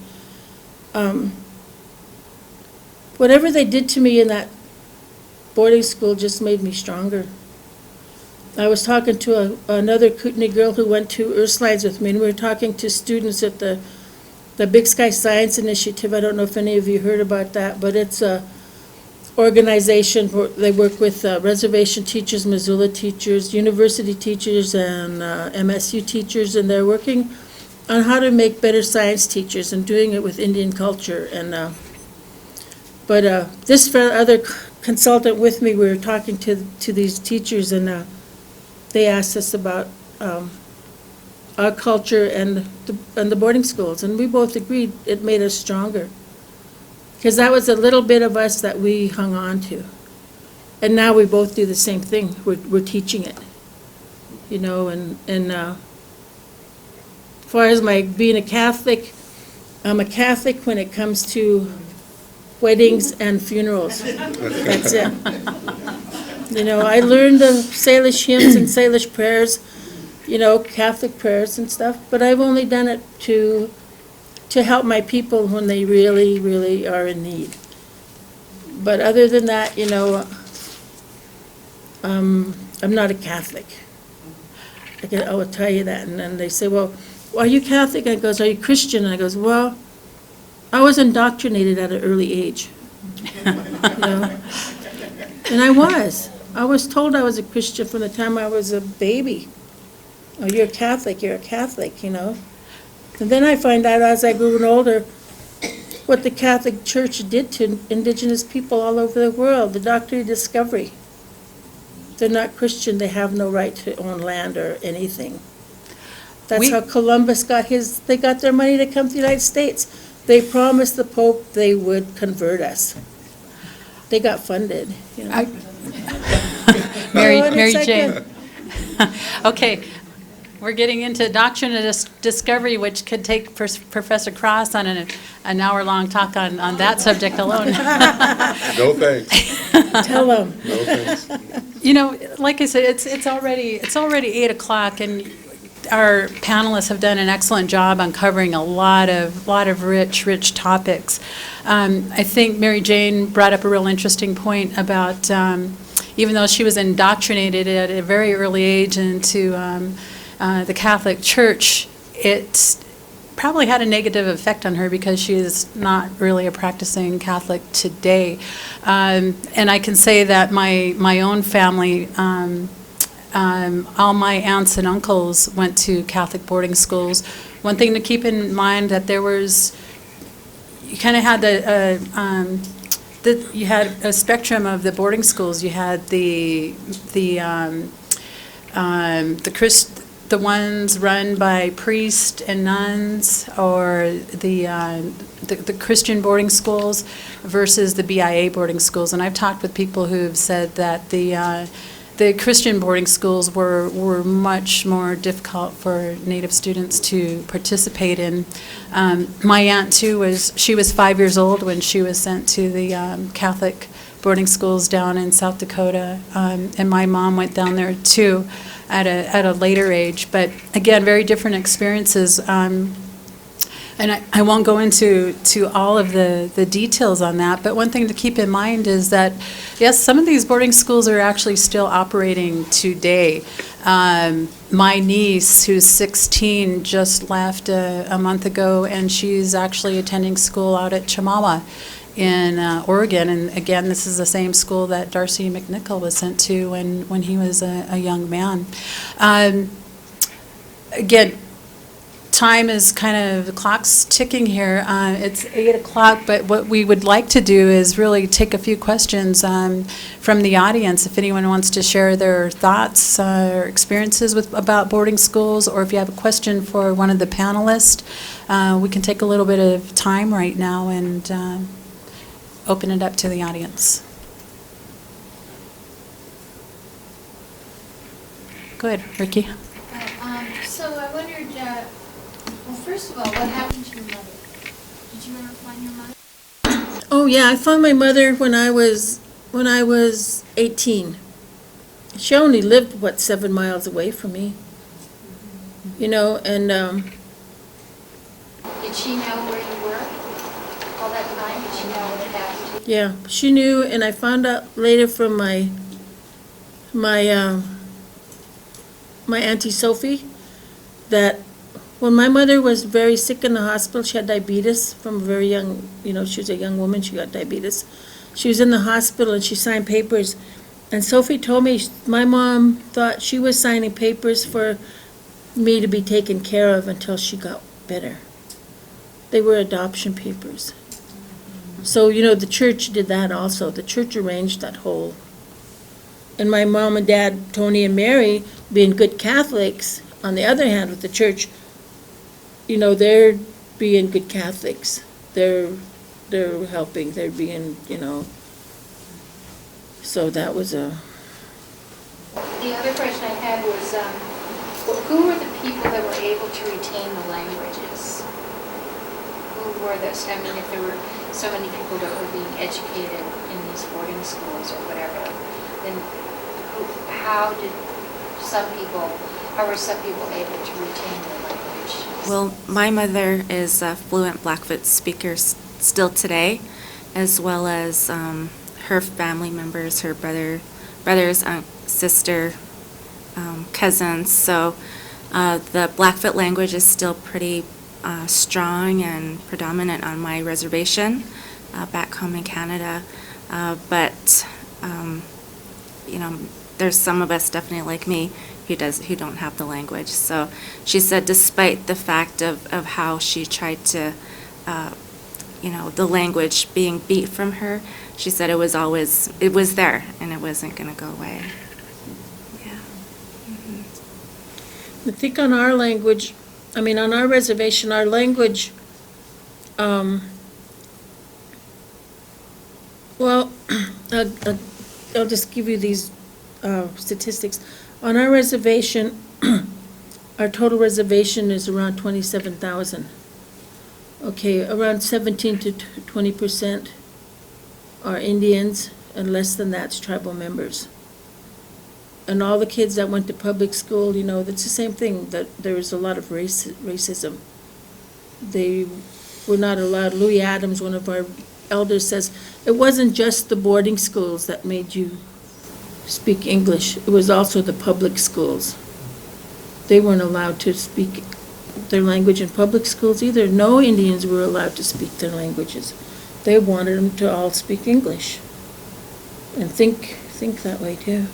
whatever they did to me in that boarding school just made me stronger. I was talking to another Kootenai girl who went to Ursulines with me, and we were talking to students at the Big Sky Science Initiative. I don't know if any of you heard about that, but it's a organization where they work with reservation teachers, Missoula teachers, university teachers, and MSU teachers, and they're working on how to make better science teachers and doing it with Indian culture. And but this other consultant with me, we were talking to these teachers, and they asked us about our culture and the boarding schools, and we both agreed it made us stronger. Because that was a little bit of us that we hung on to. And now we both do the same thing. We're teaching it. And as far as my being a Catholic, I'm a Catholic when it comes to weddings and funerals. That's it. I learned the Salish hymns and Salish prayers, Catholic prayers and stuff, but I've only done it to help my people when they really, really are in need. But other than that, I'm not a Catholic. I will tell you that. And then they say, well, are you Catholic? I goes, are you Christian? And I goes, well, I was indoctrinated at an early age. And I was told I was a Christian from the time I was a baby. Oh, you're a Catholic, And then I find out as I grew older, what the Catholic Church did to indigenous people all over the world, the doctrine of discovery. They're not Christian, they have no right to own land or anything. That's We- how Columbus they got their money to come to the United States. They promised the Pope they would convert us. They got funded, you know. Mary, Oh, and Mary it's like Jane. Okay, we're getting into doctrine of discovery, which could take Professor Cross on an hour-long talk on that subject alone. No thanks. Tell them. No thanks. You know, like I said, it's already 8:00, and our panelists have done an excellent job on covering a lot of rich topics. I think Mary Jane brought up a real interesting point about even though she was indoctrinated at a very early age into the Catholic Church, it probably had a negative effect on her because she is not really a practicing Catholic today. And I can say that my own family, all my aunts and uncles went to Catholic boarding schools. One thing to keep in mind that you kind of had you had a spectrum of the boarding schools. You had the ones run by priests and nuns, or the Christian boarding schools versus the BIA boarding schools. And I've talked with people who've said that the Christian boarding schools were much more difficult for Native students to participate in. My aunt, too, she was 5 years old when she was sent to the Catholic boarding schools down in South Dakota, and my mom went down there, too, at a later age. But, again, very different experiences. And I won't go into all of the details on that, but one thing to keep in mind is that, yes, some of these boarding schools are actually still operating today. My niece, who's 16, just left a month ago, and she's actually attending school out at Chemawa in Oregon. And again, this is the same school that Darcy McNichol was sent to when he was a young man. Again, time is the clock's ticking here. It's 8:00, but what we would like to do is really take a few questions from the audience. If anyone wants to share their thoughts or experiences about boarding schools, or if you have a question for one of the panelists, we can take a little bit of time right now and open it up to the audience. Go ahead, Ricky. So I wondered, well, first of all, what happened to your mother? Did you ever find your mother? Oh, yeah, I found my mother when I was 18. She only lived, 7 miles away from me. You know, and Did she know where you were all that time? Did she know what had happened to you? yeah, she knew, and I found out later from my Auntie Sophie that when my mother was very sick in the hospital, she had diabetes from a very young, she was a young woman, she got diabetes. She was in the hospital and she signed papers. And Sophie told me my mom thought she was signing papers for me to be taken care of until she got better. They were adoption papers. So, the church did that also. The church arranged that whole. And my mom and dad, Tony and Mary, being good Catholics, on the other hand, with the church, they're being good Catholics. They're helping, they're being, so that was a... The other question I had was, who were the people that were able to retain the languages? Who were those? I mean, if there were so many people that were being educated in these boarding schools or whatever, then how were some people able to retain their language? Well, my mother is a fluent Blackfoot speaker still today, as well as her family members, her brothers, sister, cousins. So the Blackfoot language is still pretty strong and predominant on my reservation back home in Canada. But there's some of us definitely like me who don't have the language. So she said despite the fact of how she tried to the language being beat from her. She said it was there, and it wasn't going to go away. Yeah. I think on our language, on our reservation, our language, well, I'll just give you these statistics. On our reservation, our total reservation is around 27,000. Okay, around 17 to 20% are Indians, and less than that's tribal members. And all the kids that went to public school, that's the same thing, that there was a lot of racism. They were not allowed. Louis Adams, one of our elders, says, it wasn't just the boarding schools that made you speak English, it was also the public schools. They weren't allowed to speak their language in public schools either. No Indians were allowed to speak their languages. They wanted them to all speak English and think that way too.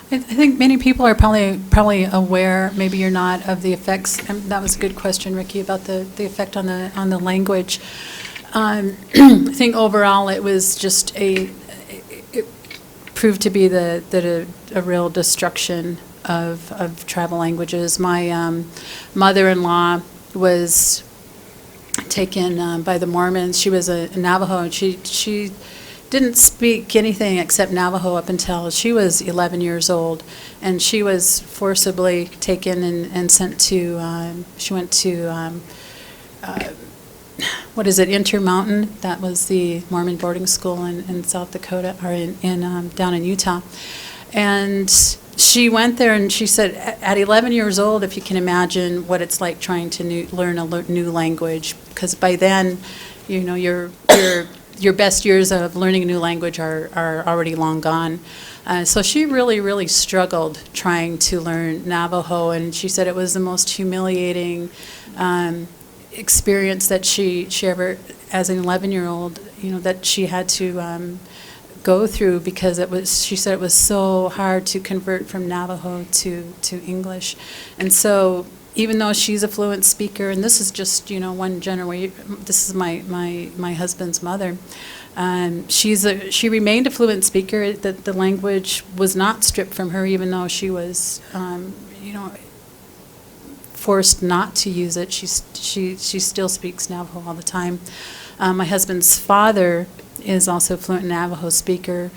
I think many people are probably aware, maybe you're not, of the effects. And that was a good question, Ricky, about the effect on the language. I think overall it was just it proved to be a real destruction of tribal languages. My mother-in-law was taken by the Mormons. She was a Navajo, and she didn't speak anything except Navajo up until she was 11 years old, and she was forcibly taken and sent to, she went to, Intermountain? That was the Mormon boarding school in South Dakota, or down in Utah. And she went there, and she said, at 11 years old, if you can imagine what it's like trying to learn a new language, because by then, your best years of learning a new language are already long gone. So she really, really struggled trying to learn Navajo, and she said it was the most humiliating experience that she ever, as an 11-year-old, that she had to go through, because she said it was so hard to convert from Navajo to English. And so even though she's a fluent speaker, and this is just, one generation, this is my husband's mother, she remained a fluent speaker. The language was not stripped from her, even though she was, forced not to use it. She still speaks Navajo all the time. My husband's father is also a fluent Navajo speaker.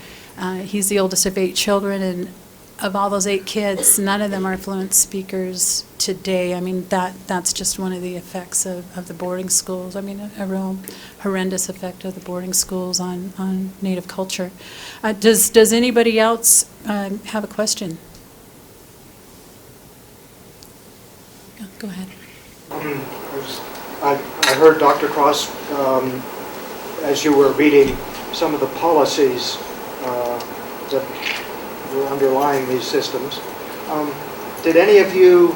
He's the oldest of 8 children, and of all those 8 kids, none of them are fluent speakers today. That's just one of the effects of the boarding schools. A real horrendous effect of the boarding schools on Native culture. Does anybody else have a question? Go ahead. I heard Dr. Cross, as you were reading some of the policies that were underlying these systems. Did any of you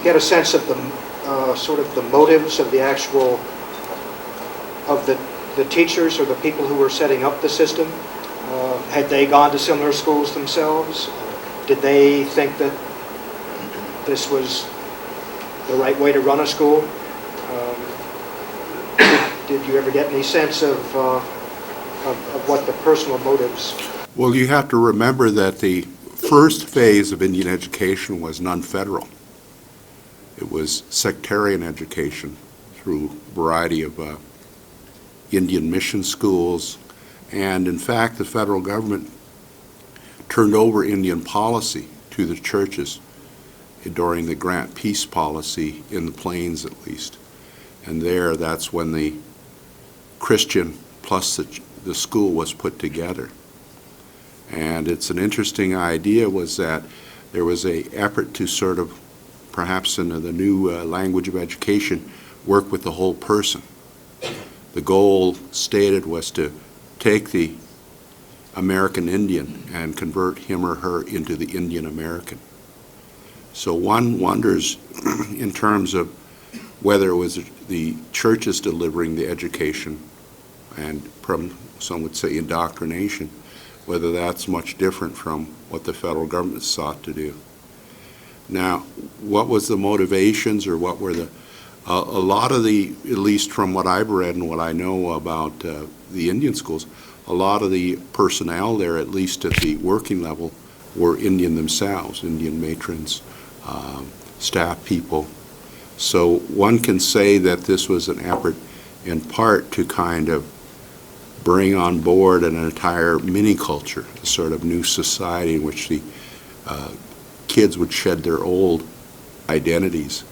get a sense of the sort of the motives of the actual of the teachers or the people who were setting up the system? Had they gone to similar schools themselves? Did they think that this was the right way to run a school? Did you ever get any sense of what the personal motives? Well, you have to remember that the first phase of Indian education was non-federal. It was sectarian education through a variety of Indian mission schools, and in fact the federal government turned over Indian policy to the churches during the Grant Peace policy in the Plains, at least. And that's when the Christian plus the school was put together. And it's an interesting idea was that there was an effort to sort of, perhaps in the new language of education, work with the whole person. The goal stated was to take the American Indian and convert him or her into the Indian American. So one wonders in terms of whether it was the churches delivering the education and some would say indoctrination, whether that's much different from what the federal government sought to do. Now, what was the motivations or what were the A lot of at least from what I've read and what I know about the Indian schools, a lot of the personnel there, at least at the working level, were Indian themselves, Indian matrons, staff people. So one can say that this was an effort in part to kind of bring on board an entire mini-culture, a sort of new society in which the kids would shed their old identities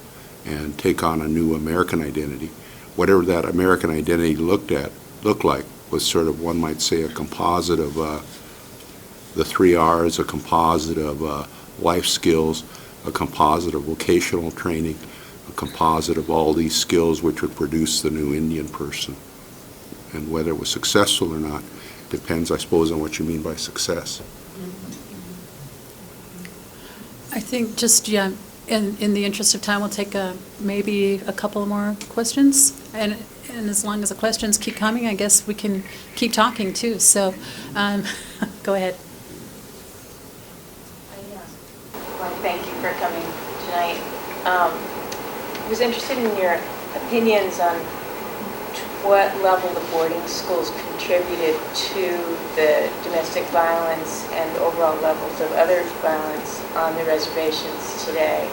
and take on a new American identity. Whatever that American identity looked like was sort of, one might say, a composite of the 3 R's, a composite of life skills, a composite of vocational training, a composite of all these skills which would produce the new Indian person. And whether it was successful or not depends, I suppose, on what you mean by success. I think just, yeah, in the interest of time, we'll take maybe a couple more questions. And as long as the questions keep coming, I guess we can keep talking too. So go ahead. Well, thank you for coming tonight. I was interested in your opinions on what level the boarding schools contributed to the domestic violence and overall levels of other violence on the reservations today.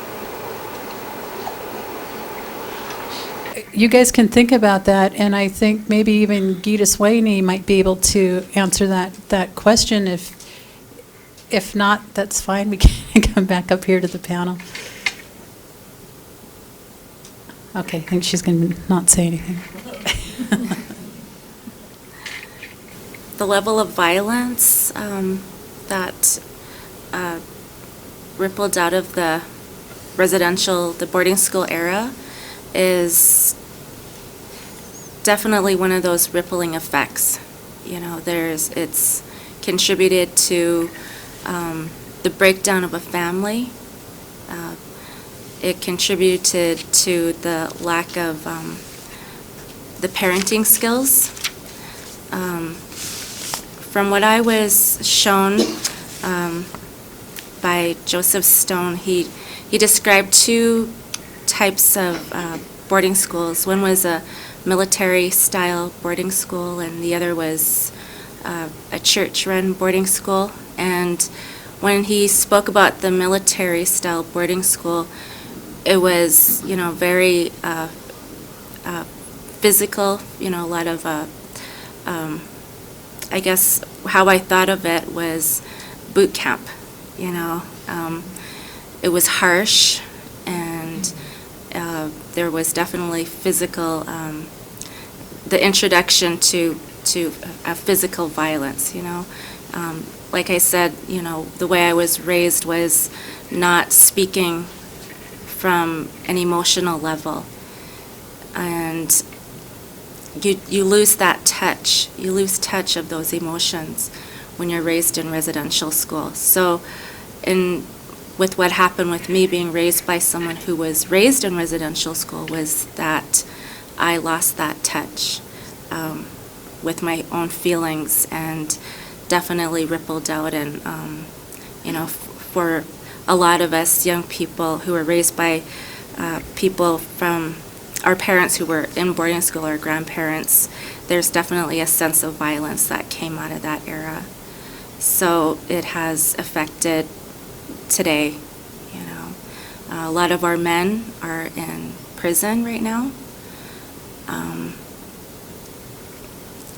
You guys can think about that, and I think maybe even Geeta Swaney might be able to answer that question. If not, that's fine. We can come back up here to the panel. Okay, I think she's going to not say anything. The level of violence that rippled out of the boarding school era is definitely one of those rippling effects. You know, it's contributed to the breakdown of a family. It contributed to the lack of the parenting skills. From what I was shown by Joseph Stone, he described 2 types of boarding schools. One was a military-style boarding school, and the other was a church-run boarding school. And when he spoke about the military-style boarding school, it was, you know, very physical, you know, a lot of, I guess how I thought of it was boot camp, you know. It was harsh, and there was definitely physical, the introduction to physical violence, you know. Like I said, you know, the way I was raised was not speaking from an emotional level, and you lose that touch. You lose touch of those emotions when you're raised in residential school. So with what happened with me being raised by someone who was raised in residential school was that I lost that touch with my own feelings, and definitely rippled out. And, you know, for a lot of us young people who were raised by people from our parents who were in boarding school or grandparents, there's definitely a sense of violence that came out of that era. So it has affected today, you know. A lot of our men are in prison right now.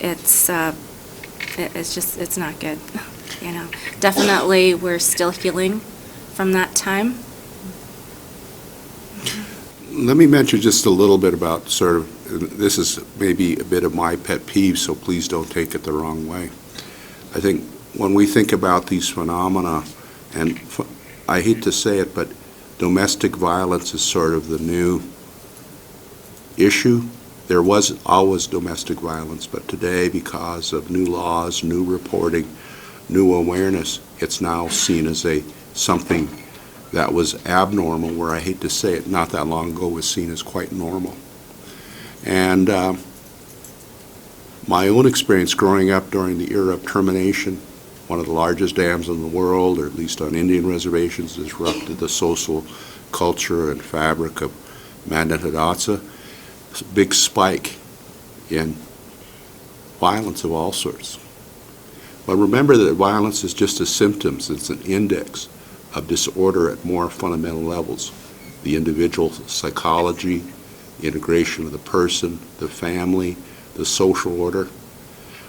It's not good, you know. Definitely we're still healing from that time. Let me mention just a little bit about sort of, this is maybe a bit of my pet peeve, so please don't take it the wrong way. I think when we think about these phenomena, and I hate to say it, but domestic violence is sort of the new issue. There was always domestic violence, but today, because of new laws, new reporting, new awareness, it's now seen as something that was abnormal, where I hate to say it, not that long ago was seen as quite normal. And my own experience growing up during the era of termination, one of the largest dams in the world, or at least on Indian reservations, disrupted the social culture and fabric of Mandan Hidatsa. big spike in violence of all sorts. But remember that violence is just a symptom. It's an index of disorder at more fundamental levels. The individual psychology, the integration of the person, the family, the social order.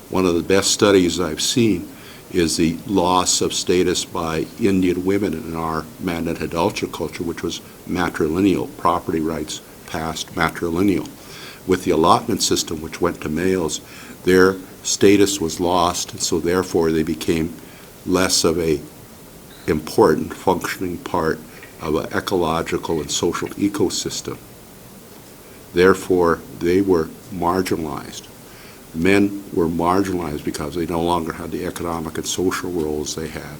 One of the best studies I've seen is the loss of status by Indian women in our Mandan-Hidalgo culture, which was matrilineal, property rights passed matrilineal. With the allotment system, which went to males, their status was lost, and so therefore they became less of a important functioning part of an ecological and social ecosystem. Therefore, they were marginalized. Men were marginalized because they no longer had the economic and social roles they had.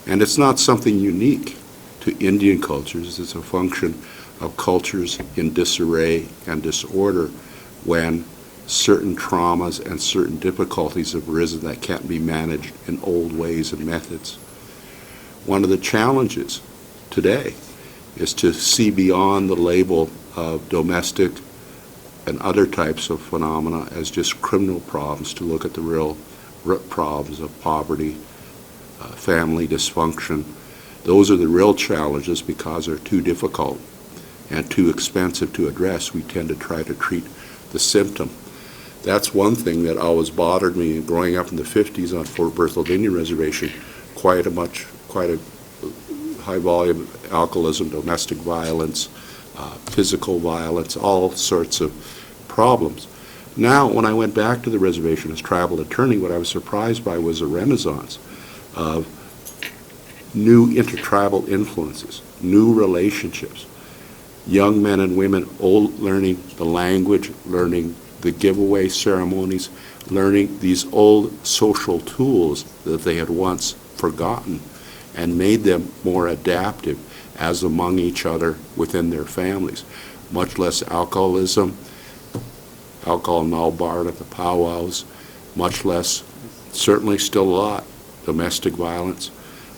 And it's not something unique to Indian cultures. It's a function of cultures in disarray and disorder when certain traumas and certain difficulties have arisen that can't be managed in old ways and methods. One of the challenges today is to see beyond the label of domestic and other types of phenomena as just criminal problems, to look at the real root problems of poverty, family dysfunction. Those are the real challenges. Because they're too difficult and too expensive to address, we tend to try to treat the symptom. That's one thing that always bothered me growing up in the 50s on Fort Berthold Indian Reservation. Quite a high volume of alcoholism, domestic violence, physical violence, all sorts of problems. Now, when I went back to the reservation as tribal attorney, what I was surprised by was a renaissance of new intertribal influences, new relationships, young men and women learning the language, learning the giveaway ceremonies, learning these old social tools that they had once forgotten, and made them more adaptive as among each other within their families. Much less alcoholism, alcohol malbar at the powwows, much less, certainly still a lot, domestic violence.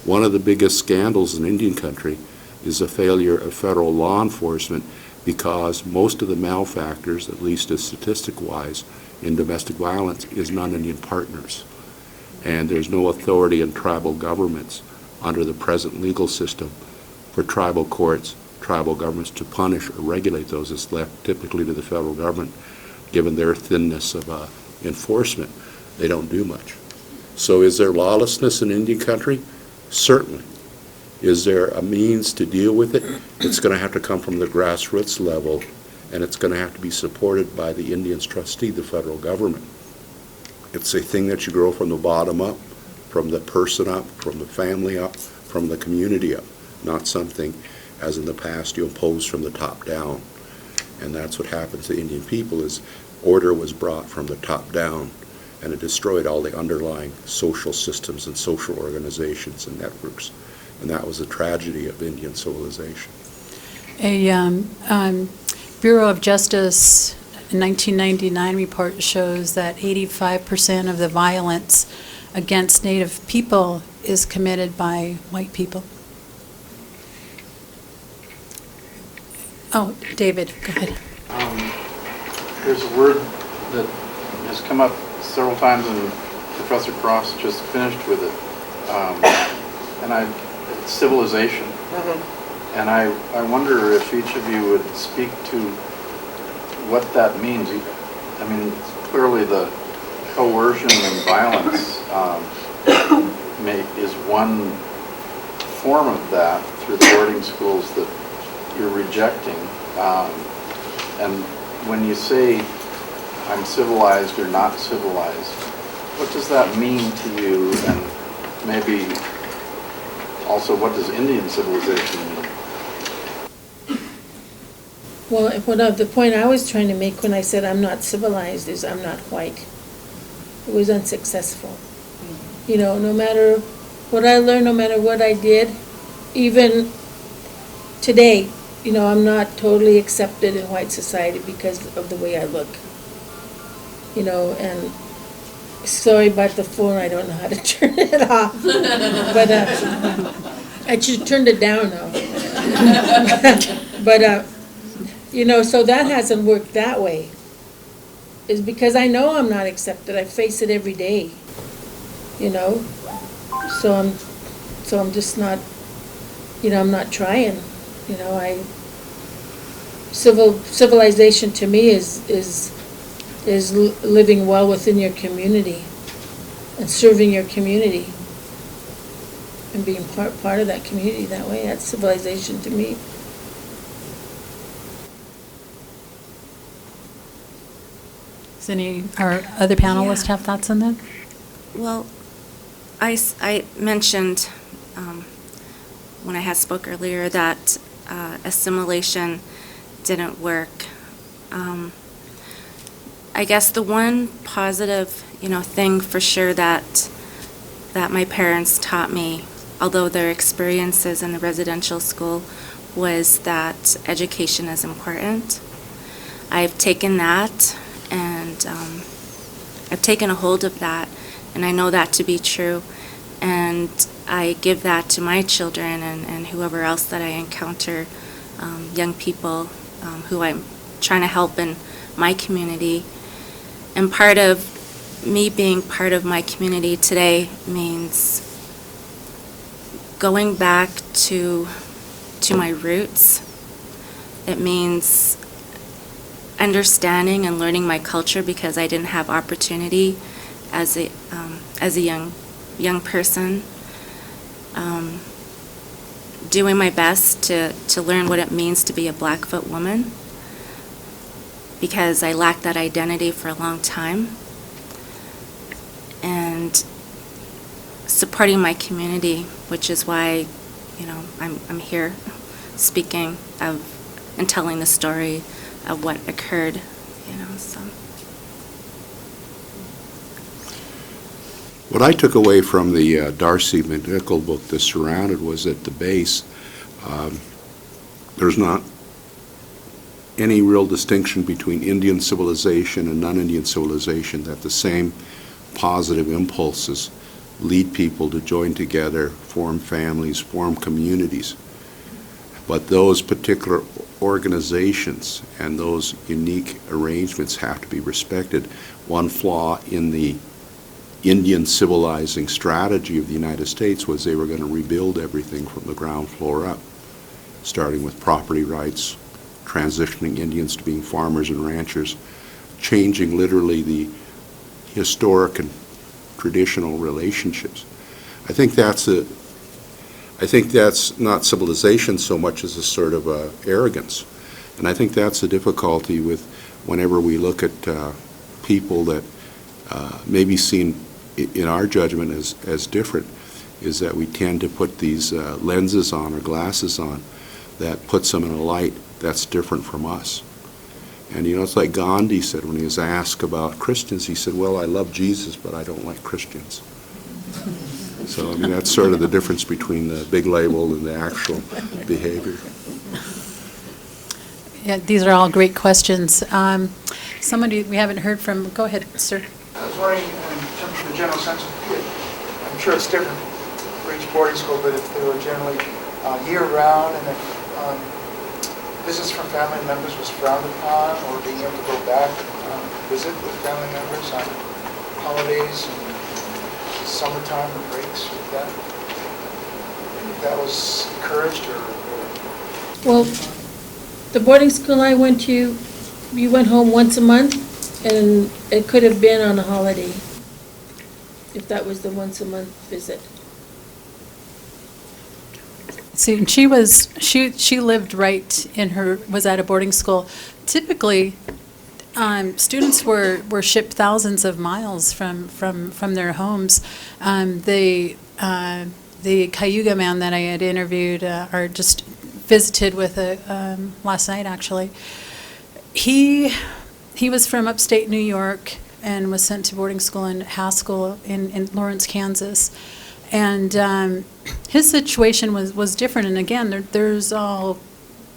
One of the biggest scandals in Indian country is the failure of federal law enforcement, because most of the malefactors, at least as statistic-wise, in domestic violence is non-Indian partners. And there's no authority in tribal governments under the present legal system for tribal courts, tribal governments to punish or regulate those. It's left typically to the federal government. Given their thinness of enforcement, they don't do much. So is there lawlessness in Indian country? Certainly. Is there a means to deal with it? It's going to have to come from the grassroots level, and it's going to have to be supported by the Indians' trustee, the federal government. It's a thing that you grow from the bottom up, from the person up, from the family up, from the community up, not something, as in the past, you impose from the top down. And that's what happens to Indian people, is order was brought from the top down, and it destroyed all the underlying social systems and social organizations and networks. And that was a tragedy of Indian civilization. A Bureau of Justice 1999 report shows that 85% of the violence against Native people is committed by white people. Oh, David, go ahead. There's a word that has come up several times, and Professor Cross just finished with it, and it's civilization. Mm-hmm. And I wonder if each of you would speak to what that means. I mean, clearly the coercion and violence is one form of that through the boarding schools that you're rejecting. And when you say I'm civilized or not civilized, what does that mean to you? And maybe also, what does Indian civilization mean? Well, the point I was trying to make when I said I'm not civilized is I'm not white. It was unsuccessful. You know, no matter what I learned, no matter what I did, even today, you know, I'm not totally accepted in white society because of the way I look. You know, and sorry about the phone, I don't know how to turn it off. But I just turned it down now. But You know, so that hasn't worked that way. Is because I know I'm not accepted. I face it every day, you know? So I'm just not, you know, I'm not trying, you know, civilization to me is living well within your community and serving your community and being part of that community that way. That's civilization to me. Does our other panelists have thoughts on that? Well, I mentioned when I had spoke earlier that assimilation didn't work. I guess the one positive, thing for sure that my parents taught me, although their experiences in the residential school, was that education is important. I've taken that and I've taken a hold of that, and I know that to be true, and I give that to my children and whoever else that I encounter, young people who I'm trying to help in my community. And part of me being part of my community today means going back to my roots. It means understanding and learning my culture because I didn't have opportunity as a young person. Doing my best to learn what it means to be a Blackfoot woman because I lacked that identity for a long time. And supporting my community, which is why, I'm here speaking of and telling the story of what occurred, so. What I took away from the Darcy McNichol book, The Surrounded, was at the base, there's not any real distinction between Indian civilization and non-Indian civilization, that the same positive impulses lead people to join together, form families, form communities. But those particular organizations and those unique arrangements have to be respected. One flaw in the Indian civilizing strategy of the United States was they were going to rebuild everything from the ground floor up, starting with property rights, transitioning Indians to being farmers and ranchers, changing literally the historic and traditional relationships. I think that's not civilization so much as a sort of arrogance. And I think that's the difficulty with whenever we look at people that may be seen in our judgment as different, is that we tend to put these lenses on or glasses on that puts them in a light that's different from us. And it's like Gandhi said when he was asked about Christians, he said, well, I love Jesus, but I don't like Christians. So, that's sort of the difference between the big label and the actual behavior. Yeah, these are all great questions. Somebody we haven't heard from, go ahead, sir. I was wondering, in terms of the general sense of it, I'm sure it's different for each boarding school, but if they were generally year-round and if visits from family members was frowned upon, or being able to go back and visit with family members on holidays and summertime and breaks, if that was encouraged or? Well, the boarding school I went to, you went home once a month, and it could have been on a holiday, if that was the once a month visit. See, and she lived right in was at a boarding school. Typically, students were shipped thousands of miles from their homes. The Cayuga man that I had interviewed or just visited with last night, actually, he was from upstate New York and was sent to boarding school in Haskell in Lawrence, Kansas. And his situation was different. And again, there's all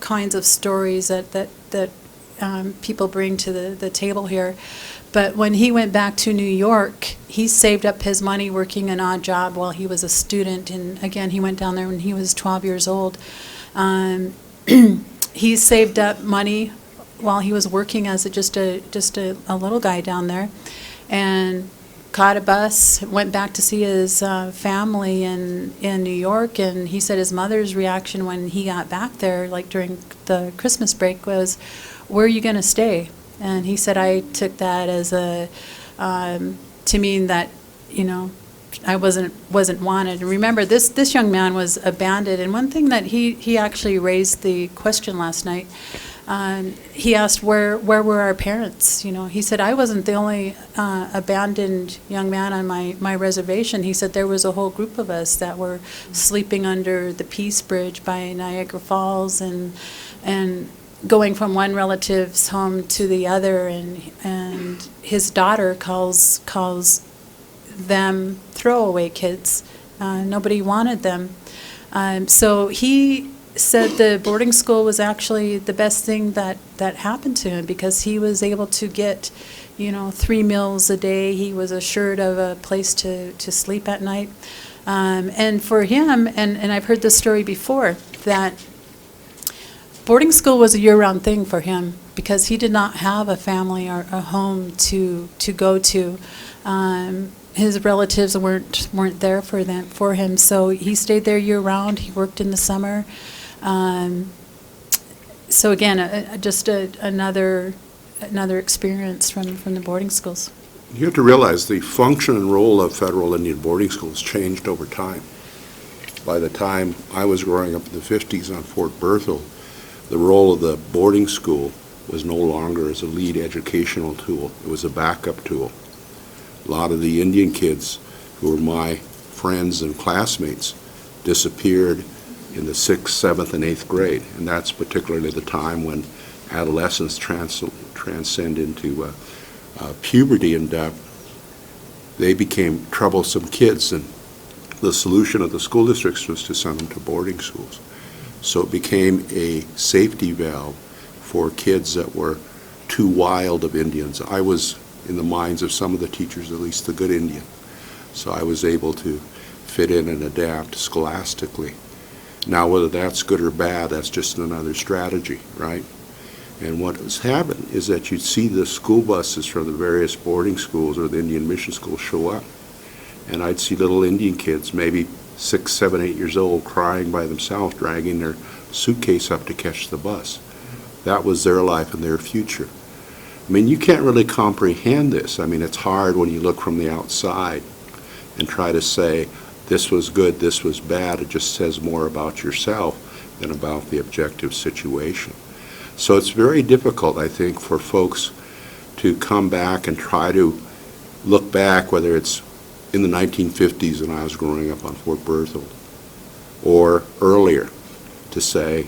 kinds of stories that people bring to the table here. But when he went back to New York, he saved up his money working an odd job while he was a student. And again, he went down there when he was 12 years old. He saved up money while he was working as just a little guy down there, and caught a bus, went back to see his family in New York, and he said his mother's reaction when he got back there, like during the Christmas break, was, "Where are you going to stay?" And he said, "I took that as to mean that, I wasn't wanted." And remember, this young man was abandoned, and one thing that he actually raised the question last night. He asked where were our parents. He said, "I wasn't the only abandoned young man on my reservation." He said there was a whole group of us that were sleeping under the Peace Bridge by Niagara Falls, and going from one relative's home to the other, and his daughter calls them throwaway kids. Nobody wanted them. So he said the boarding school was actually the best thing that happened to him, because he was able to get 3 meals a day. He was assured of a place to sleep at night. And for him, and I've heard this story before, that boarding school was a year-round thing for him, because he did not have a family or a home to go to. His relatives weren't there for him, so he stayed there year-round. He worked in the summer. So again, just another experience from the boarding schools. You have to realize the function and role of federal Indian boarding schools changed over time. By the time I was growing up in the 50s on Fort Berthold, the role of the boarding school was no longer as a lead educational tool. It was a backup tool. A lot of the Indian kids who were my friends and classmates disappeared in the 6th, 7th, and 8th grade, and that's particularly the time when adolescents transcend into puberty, and they became troublesome kids, and the solution of the school districts was to send them to boarding schools. So it became a safety valve for kids that were too wild of Indians. I was in the minds of some of the teachers, at least the good Indian. So I was able to fit in and adapt scholastically. Now, whether that's good or bad, that's just another strategy, right? And what has happened is that you'd see the school buses from the various boarding schools or the Indian mission schools show up, and I'd see little Indian kids, maybe 6, 7, 8 years old, crying by themselves, dragging their suitcase up to catch the bus. That was their life and their future. I mean, you can't really comprehend this. I mean, it's hard when you look from the outside and try to say, this was good, this was bad. It just says more about yourself than about the objective situation. So it's very difficult, I think, for folks to come back and try to look back, whether it's in the 1950s when I was growing up on Fort Berthold, or earlier, to say,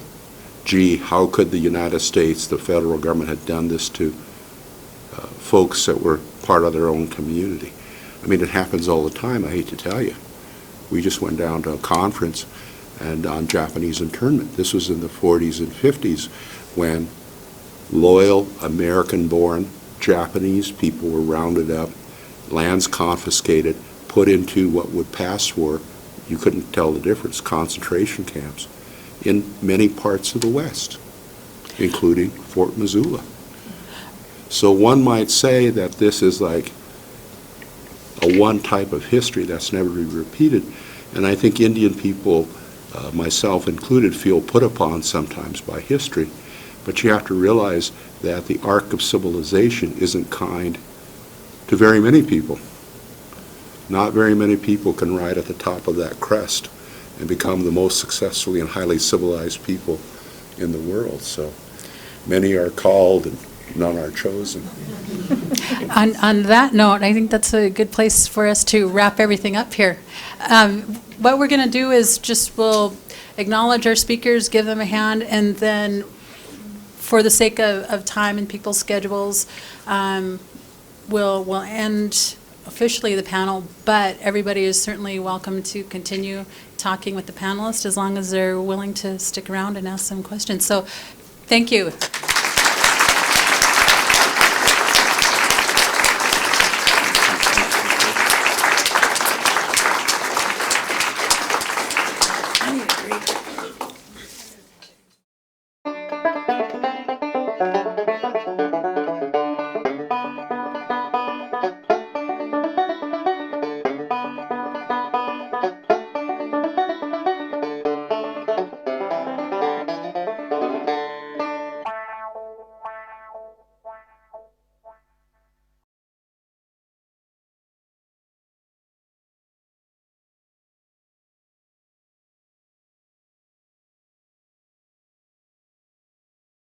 gee, how could the United States, the federal government, have done this to folks that were part of their own community? I mean, it happens all the time, I hate to tell you. We just went down to a conference and on Japanese internment. This was in the 40s and 50s when loyal American-born Japanese people were rounded up, lands confiscated, put into what would pass for, you couldn't tell the difference, concentration camps in many parts of the West, including Fort Missoula. So one might say that this is like a one type of history that's never to be repeated. And I think Indian people, myself included, feel put upon sometimes by history. But you have to realize that the arc of civilization isn't kind to very many people. Not very many people can ride at the top of that crest and become the most successfully and highly civilized people in the world. So many are called and none are chosen. On that note, I think that's a good place for us to wrap everything up here. What we're going to do is we'll acknowledge our speakers, give them a hand, and then for the sake of time and people's schedules, we'll end officially the panel, but everybody is certainly welcome to continue talking with the panelists as long as they're willing to stick around and ask some questions. So thank you.